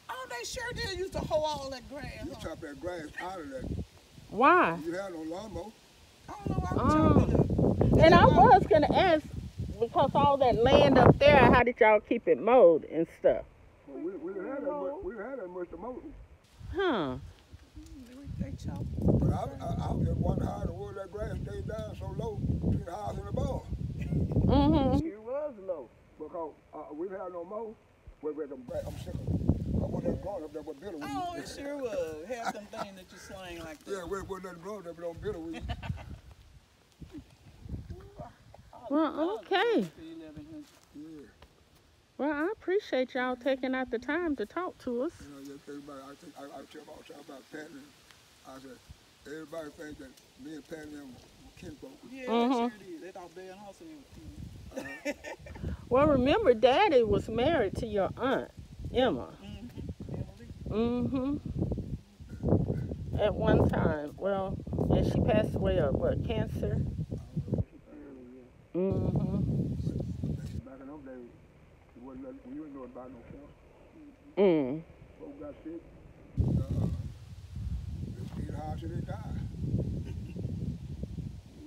[SPEAKER 3] Oh, they sure did used to hoe all that grass.
[SPEAKER 2] You chop that grass out of that.
[SPEAKER 1] Why?
[SPEAKER 2] You have no lawnmower.
[SPEAKER 3] I don't know why we chopped it.
[SPEAKER 1] And I was going to ask, because all that land up there, how did y'all keep it mowed and stuff?
[SPEAKER 2] Well, we didn't have that much. We we had that much to mow.
[SPEAKER 1] Huh.
[SPEAKER 3] They chop.
[SPEAKER 2] But I was just wondering how in the world that grass stayed down so low between the house and the barn.
[SPEAKER 1] Mm-hmm.
[SPEAKER 2] It was low because we had no mow. I'm sick of it. I wasn't growing up there with bitter weed.
[SPEAKER 3] Oh, it sure was. Have them things that you slang like that.
[SPEAKER 2] Yeah, we wasn't nothing growing up on bitter weed.
[SPEAKER 1] Well, okay.
[SPEAKER 2] Yeah.
[SPEAKER 1] Well, I appreciate y'all taking out the time to talk to us.
[SPEAKER 2] You know, I tell about Patton. I said, everybody thinks that me and Patton were kinfolk.
[SPEAKER 3] Yeah, sure did. They thought Dad also was kin.
[SPEAKER 1] Well, remember, Daddy was married to your aunt, Emma. Mm-hmm. At one time. Well, and she passed away of what, cancer? Mm-hmm.
[SPEAKER 2] Back in those days, it wasn't nothing, we didn't know about no cancer.
[SPEAKER 1] Mm.
[SPEAKER 2] Folks got sick. They stayed high till they died.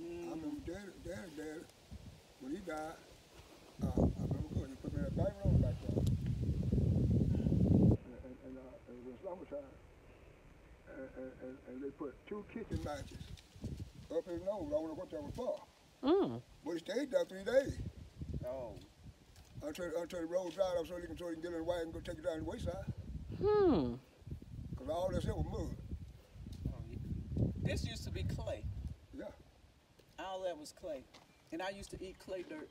[SPEAKER 2] I remember Daddy, when he died, I remember good, he put me in a back room back there. And it was summertime. And they put 2 kitchen matches up his nose. I don't know what that was for.
[SPEAKER 1] Mm.
[SPEAKER 2] But he stayed there 3 days.
[SPEAKER 3] Oh.
[SPEAKER 2] Until the road dried up so he can get in the wagon and go take it down the wayside.
[SPEAKER 1] Hmm.
[SPEAKER 2] Because all this here was mud.
[SPEAKER 3] This used to be clay.
[SPEAKER 2] Yeah.
[SPEAKER 3] All that was clay. And I used to eat clay dirt.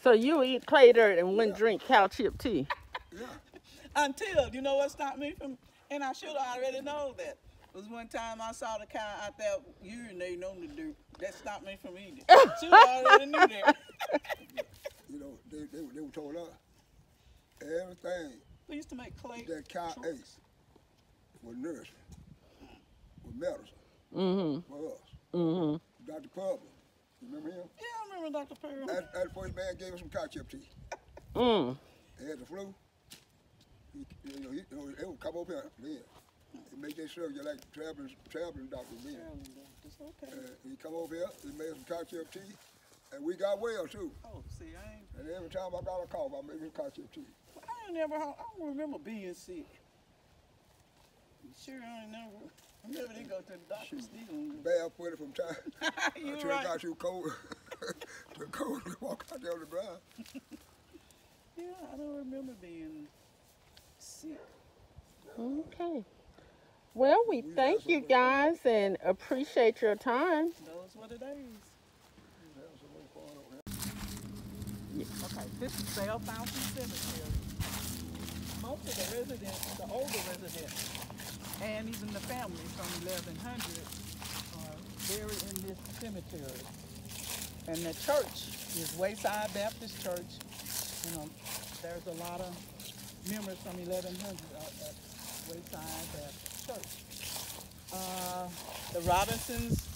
[SPEAKER 1] So you eat clay dirt and wouldn't drink cow chip tea?
[SPEAKER 2] Yeah.
[SPEAKER 3] Until, you know what stopped me from, and I should have already known that. It was one time I saw the cow out there urinating on the dirt. That stopped me from eating it. Should have already knew that.
[SPEAKER 2] You know, they were told us everything
[SPEAKER 3] We used to make clay.
[SPEAKER 2] that cow ate was nourishment, was medicine for us.
[SPEAKER 1] Mm-hmm.
[SPEAKER 2] Dr. Pubble, you remember him?
[SPEAKER 3] Yeah, I remember Dr. Pearl.
[SPEAKER 2] That the first man gave us some cow chip tea.
[SPEAKER 1] Mm.
[SPEAKER 2] He had the flu. It would come over here then. He made that serve you like traveling doctor then.
[SPEAKER 3] Okay.
[SPEAKER 2] He come over here, he made some cow chip tea, and we got well too.
[SPEAKER 3] Oh, see, I ain't.
[SPEAKER 2] And every time I got a cough, I made him cow chip tea.
[SPEAKER 3] I don't remember being sick. Sure, I never did go to the doctor still.
[SPEAKER 2] Barefooted from time
[SPEAKER 3] You
[SPEAKER 2] until
[SPEAKER 3] right.
[SPEAKER 2] it got too cold. Too cold to walk out there on the ground.
[SPEAKER 3] Yeah, I don't remember being sick.
[SPEAKER 1] Okay. Well, we thank you guys and appreciate your time.
[SPEAKER 3] Those were the days. Okay, this is Bell Fountain Cemetery. Most of the residents, the older residents, and even the family from 1100 are buried in this cemetery. And the church is Wayside Baptist Church. You know, there's a lot of members from 1100 at Wayside Baptist Church. The Robinsons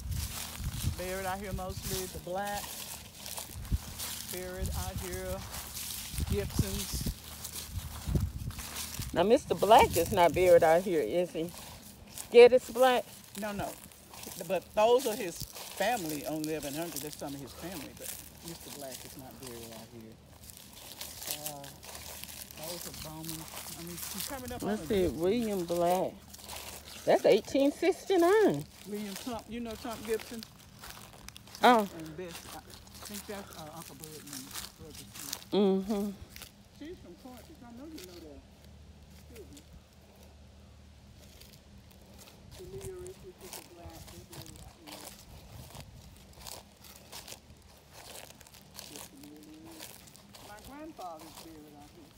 [SPEAKER 3] buried out here mostly. The Blacks buried out here. Gibsons.
[SPEAKER 1] Now, Mr. Black is not buried out here, is he? Geddes Black?
[SPEAKER 3] No. But those are his family on 1100. That's some of his family. But Mr. Black is not buried out here. Those are Bowman. I mean, he's coming up.
[SPEAKER 1] Let's see, William Black. That's 1869.
[SPEAKER 3] William Trump. You know Trump Gibson?
[SPEAKER 1] Oh.
[SPEAKER 3] And Bess. I think that's Uncle Bud and Brother Smith.
[SPEAKER 1] Mm-hmm.
[SPEAKER 3] She's from Carthage. I know you know that. My grandfather's buried out here.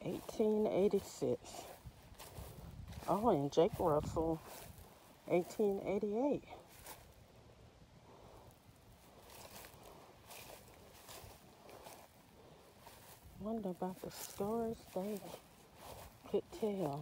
[SPEAKER 1] $18.86. Oh, and Jake Russell, $18.88. wonder about the stories they could tell.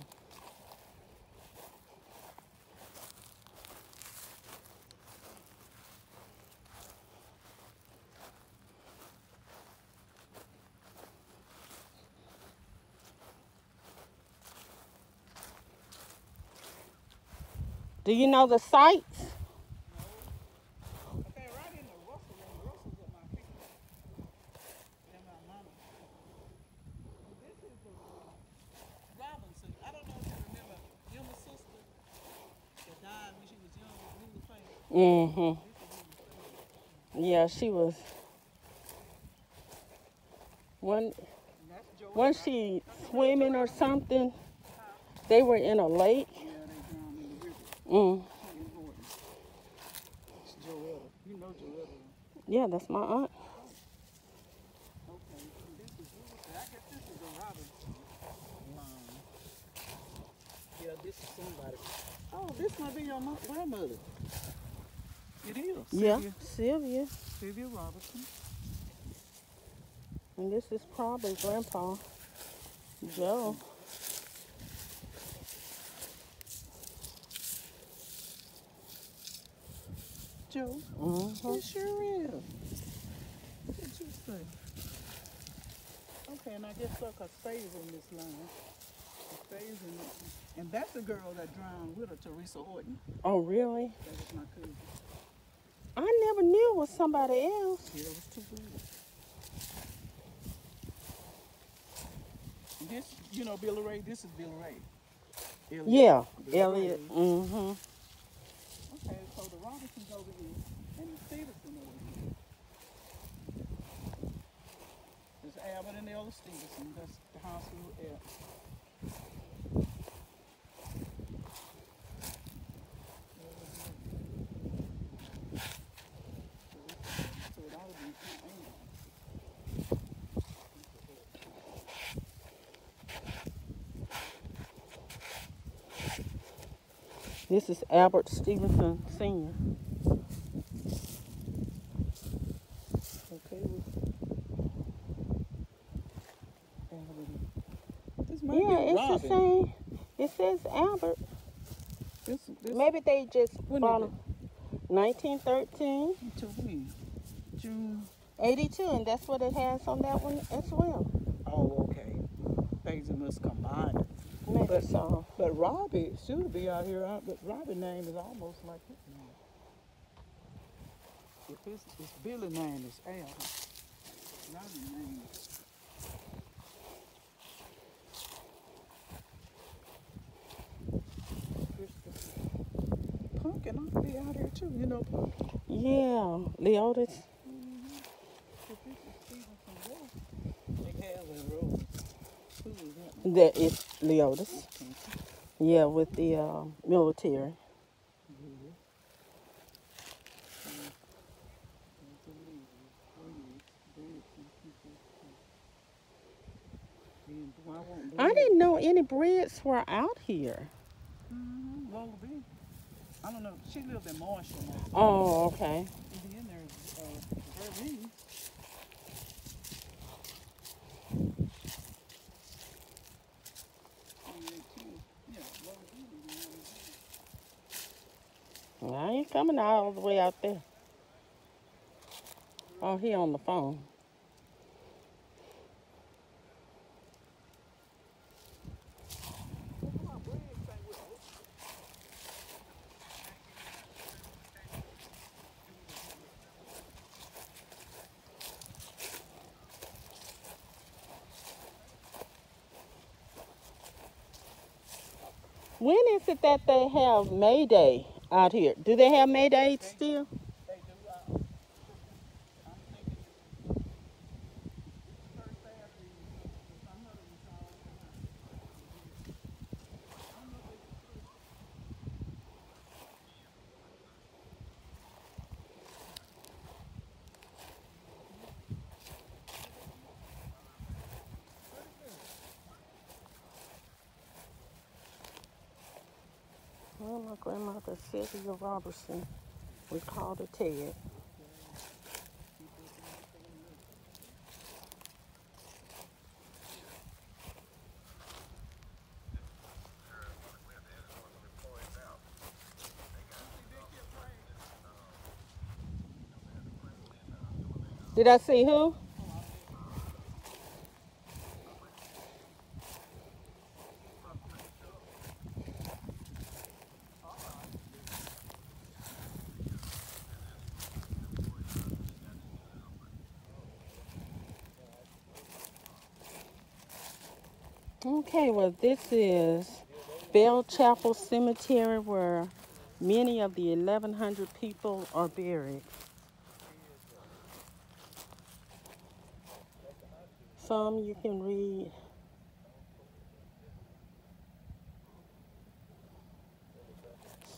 [SPEAKER 1] Do you know the sites?
[SPEAKER 3] Okay, right in the Russell and Russell's at my feet. And my mama. This is the Robinson. I don't know if you remember Emma's sister that died when she was young with Lula Fayette.
[SPEAKER 1] Mm-hmm. Yeah, she was. Wasn't she swimming or something? They were in a lake.
[SPEAKER 3] Yeah, they drowned in the river.
[SPEAKER 1] Mm.
[SPEAKER 3] It's Joetta. You know Joetta.
[SPEAKER 1] Yeah, that's my aunt.
[SPEAKER 3] Okay, and this is, I guess this is a Robinson line. Yeah, this is somebody. Oh, this might be your grandmother. It is.
[SPEAKER 1] Yeah, Sylvia.
[SPEAKER 3] Sylvia Robinson.
[SPEAKER 1] And this is probably Grandpa Joe.
[SPEAKER 3] Joe.
[SPEAKER 1] Mm-hmm.
[SPEAKER 3] It sure is. What did you say? Okay, and I guess Sucker stays in this line. It stays in this one. And that's the girl that drowned with her, Teresa Horton.
[SPEAKER 1] Oh, really?
[SPEAKER 3] That was my cousin.
[SPEAKER 1] I never knew it was somebody else.
[SPEAKER 3] Yeah, it was too good. And this, you know, Billy Ray, this is Billy Ray. Elliot.
[SPEAKER 1] Yeah,
[SPEAKER 3] Billy
[SPEAKER 1] Elliot.
[SPEAKER 3] Ray.
[SPEAKER 1] Mm-hmm.
[SPEAKER 3] Okay, so the Robinsons over here and the Stevenson over here. There's Albert and Ella Stevenson. That's the hospital at. So it ought to be
[SPEAKER 1] This is Albert Stevenson Sr.
[SPEAKER 3] okay with Albert. This might
[SPEAKER 1] Yeah,
[SPEAKER 3] be
[SPEAKER 1] it's
[SPEAKER 3] Robin.
[SPEAKER 1] the same. It says Albert.
[SPEAKER 3] This
[SPEAKER 1] Maybe they just
[SPEAKER 3] when
[SPEAKER 1] bought
[SPEAKER 3] is
[SPEAKER 1] him 1913,
[SPEAKER 3] to when? June.
[SPEAKER 1] 82, and that's what it has on that one as well.
[SPEAKER 3] Oh, okay. Things must combine it.
[SPEAKER 1] Maybe so.
[SPEAKER 3] But Robbie should be out here, but Robbie's name is almost like his name. If it's Billy's name is Al. Robbie's name is Christopher. Pumpkin ought to be out here too, you know Pumpkin.
[SPEAKER 1] Yeah, Leotis.
[SPEAKER 3] If this is Stevenson Road, they have a road. Who is that one?
[SPEAKER 1] That is Leotis. Yeah, with the military. I didn't know any Breads were out here.
[SPEAKER 3] Lola B. I don't know. She lived in Marshall now.
[SPEAKER 1] Oh, okay.
[SPEAKER 3] And then there's Verlene.
[SPEAKER 1] I ain't coming all the way out there. Oh, he on the phone. When is it that they have May Day out here? Do they have May Day still?
[SPEAKER 3] They do. I'm thinking first Saturday, I'm not even sure.
[SPEAKER 1] Well, my grandmother, Sylvia Robertson, we called her Ted. Did I see who? Okay, well, this is Bell Chapel Cemetery where many of the 1,100 people are buried. Some you can read.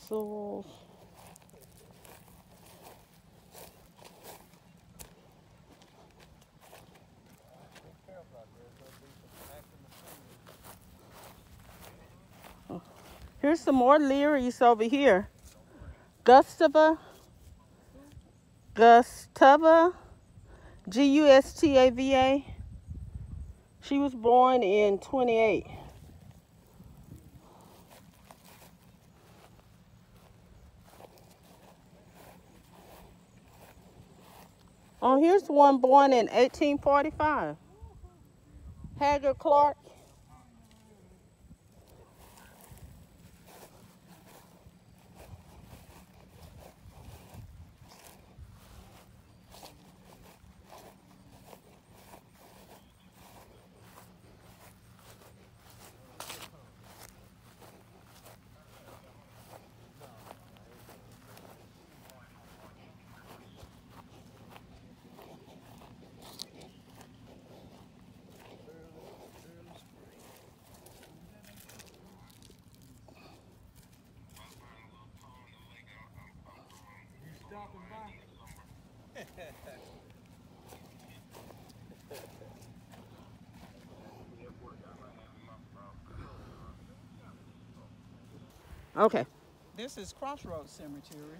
[SPEAKER 1] Souls. Here's some more Learys over here. Gustava, Gustava. She was born in 28. Oh, here's one born in 1845. Hager Clark. Okay.
[SPEAKER 3] This is Crossroads Cemetery.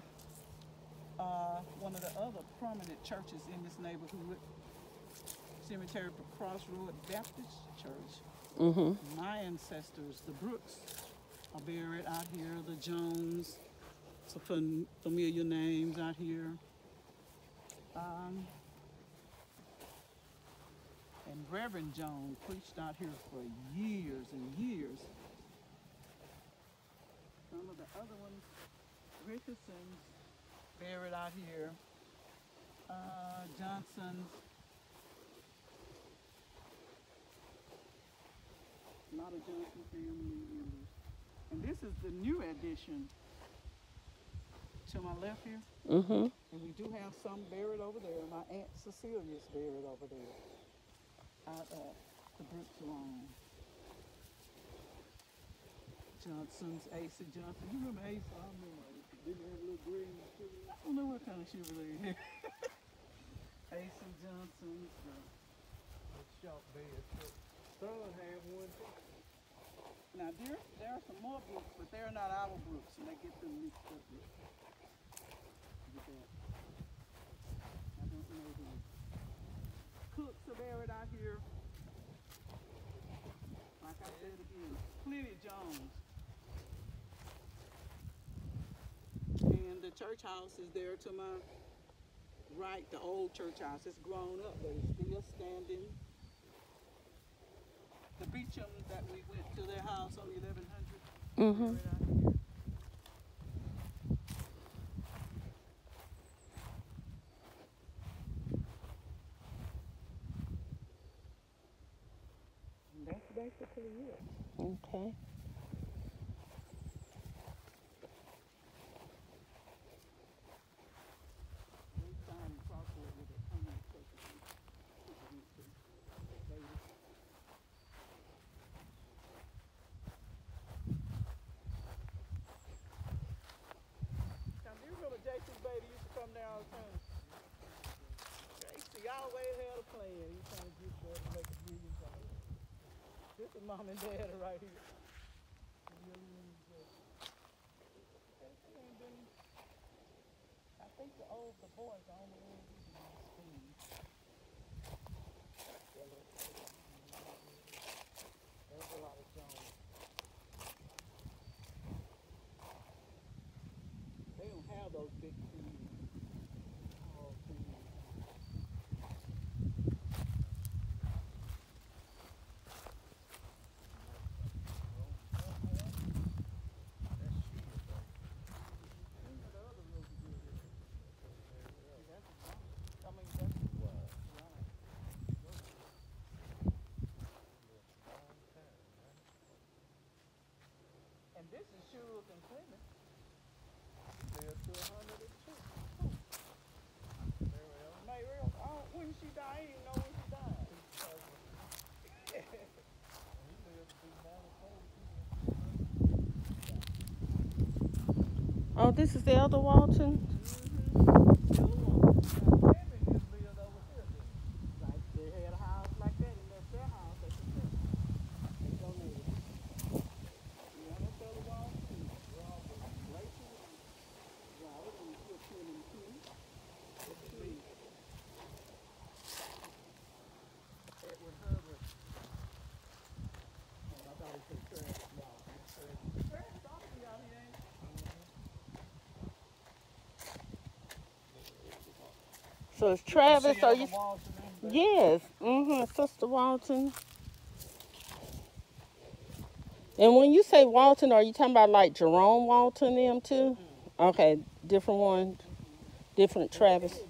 [SPEAKER 3] One of the other prominent churches in this neighborhood. Cemetery for Crossroads Baptist Church. My ancestors, the Brooks, are buried out here. The Jones, some familiar names out here. And Reverend Jones preached out here for years and years. Some of the other ones, Richardson's buried out here. Johnson's. A lot of Johnson family members. And this is the new addition to my left here. And we do have some buried over there. My Aunt Cecilia's buried over there. Out at the Brooks lawn. Johnson's, A.C. Johnson. You remember A.C.? I remember A.C. Didn't have a little green sugar? I don't know what kind of sugar they had. A.C. Johnson's.
[SPEAKER 4] Shop bed. Son had one too.
[SPEAKER 3] Now there are some more Brooks, but they're not our Brooks, and they get them mixed up with that. I don't know them. Cooks are buried out here. Like I said again, Plenty Jones. And the church house is there to my right, the old church house. It's grown up, but it's still standing. The Beecham that we went to their house on 1100. And that's basically it.
[SPEAKER 1] Okay.
[SPEAKER 3] JC's baby used to come down all the time. JC always had a plan. He was trying to get there to make a million dollars. This is mom and dad right here. I think the boys are only in school. There's a lot of Jones. They don't have those big trees. This is Shoes and Clement.
[SPEAKER 4] Live to 102.
[SPEAKER 3] Mayrell, when she died, I didn't know when she died.
[SPEAKER 4] He lived to be 94.
[SPEAKER 1] Oh, this is the other Walton?
[SPEAKER 3] They had a house like that, and that's their house. That's they donated. Yeah, that's the other wall too. Right to the right, and you put 10 and 2. Edward Herbert. Oh, I thought he said Travis. Travis ought to be out here, ain't he?
[SPEAKER 1] So it's Travis,
[SPEAKER 3] See
[SPEAKER 1] or
[SPEAKER 3] Emma
[SPEAKER 1] you?
[SPEAKER 3] Walton,
[SPEAKER 1] Yes, Sister Walton. And when you say Walton, are you talking about like Jerome Walton them too? Okay, different one, different Travis.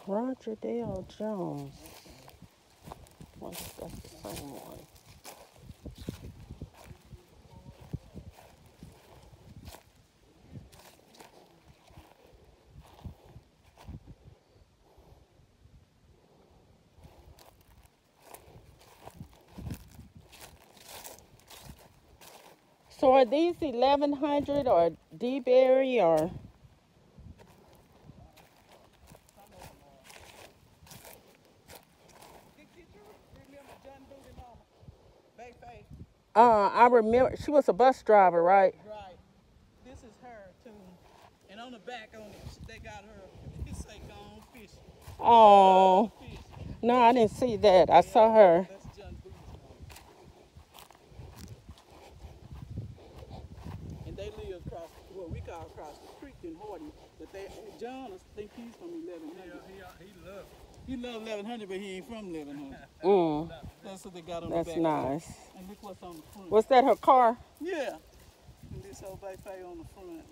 [SPEAKER 1] Roger Dale Jones. What's that the same one? So are these 1100 or Deberry or? I remember she was a bus driver, right?
[SPEAKER 3] Right. This is her too. And on the back on it, they got her. It say gone fishing.
[SPEAKER 1] Oh, no, I didn't see that. I saw her.
[SPEAKER 3] That's John Booth's mom. And they live across, what we call across the creek in Horton. But John, I think he's from 1100. He loves 1100, but he ain't from 1100. That's what they got on the back.
[SPEAKER 1] That's nice.
[SPEAKER 3] And look what's on the front.
[SPEAKER 1] Was that her car?
[SPEAKER 3] Yeah. And this old buffet on the front.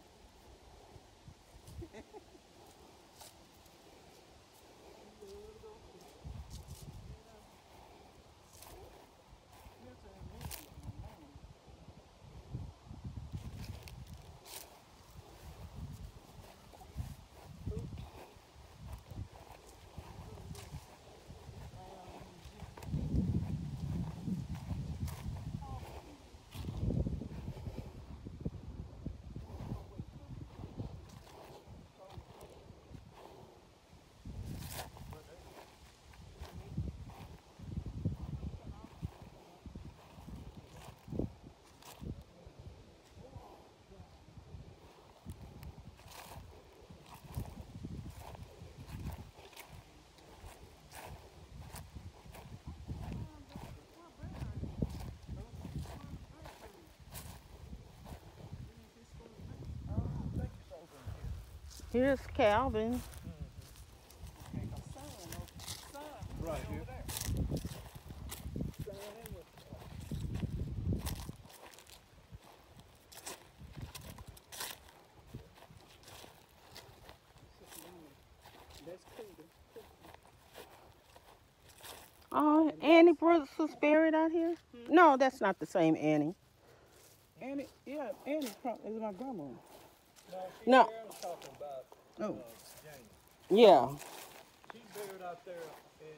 [SPEAKER 1] Here's Calvin.
[SPEAKER 4] Right here.
[SPEAKER 1] Oh, Annie Brooks was buried out here? No, that's not the same Annie.
[SPEAKER 3] Annie, yeah, Annie is my grandma.
[SPEAKER 1] No.
[SPEAKER 4] Was talking about
[SPEAKER 3] Oh.
[SPEAKER 4] Jane.
[SPEAKER 1] Yeah.
[SPEAKER 4] She's buried out there in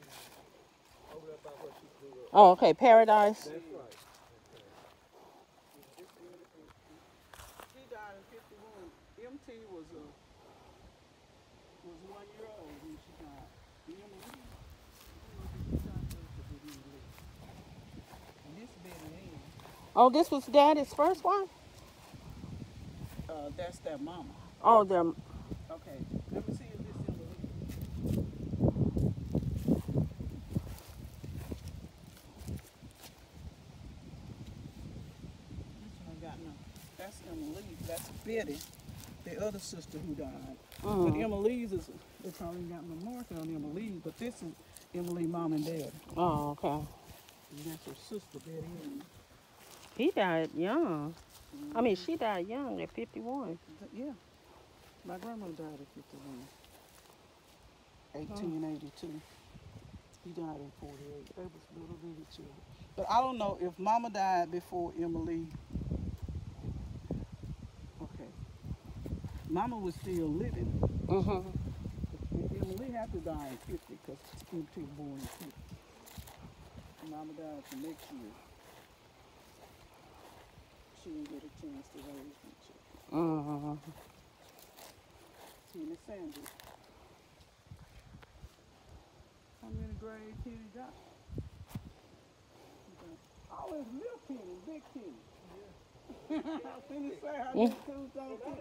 [SPEAKER 4] over there by where she grew up.
[SPEAKER 1] Oh, okay, Paradise.
[SPEAKER 4] That's right.
[SPEAKER 3] She died in 51. MT was 1 year old when she died. And this Betty Ann.
[SPEAKER 1] Oh, this was Daddy's first one?
[SPEAKER 3] That's their mama.
[SPEAKER 1] Oh, them.
[SPEAKER 3] Okay, let me see if this Emily. This one got no. That's Emily. That's Betty, the other sister who died. But Emily's is, they probably got no mark on Emily, but this is Emily mom and dad.
[SPEAKER 1] Oh, okay.
[SPEAKER 3] And that's her sister, Betty.
[SPEAKER 1] He died young. I mean, she died young at 51.
[SPEAKER 3] Yeah. My grandmother died at 51. 1882. He died in 48. They was little bitty children. But I don't know if Mama died before Emily. Okay. Mama was still living. Emily had to die in 50 because she was born in 50. Mama died the next year. She didn't get a chance to raise the children. Tina Sanders. How many grades Tina got? Oh, it's little Tina, big Tina. Yeah. Tina say how many tools on Tina?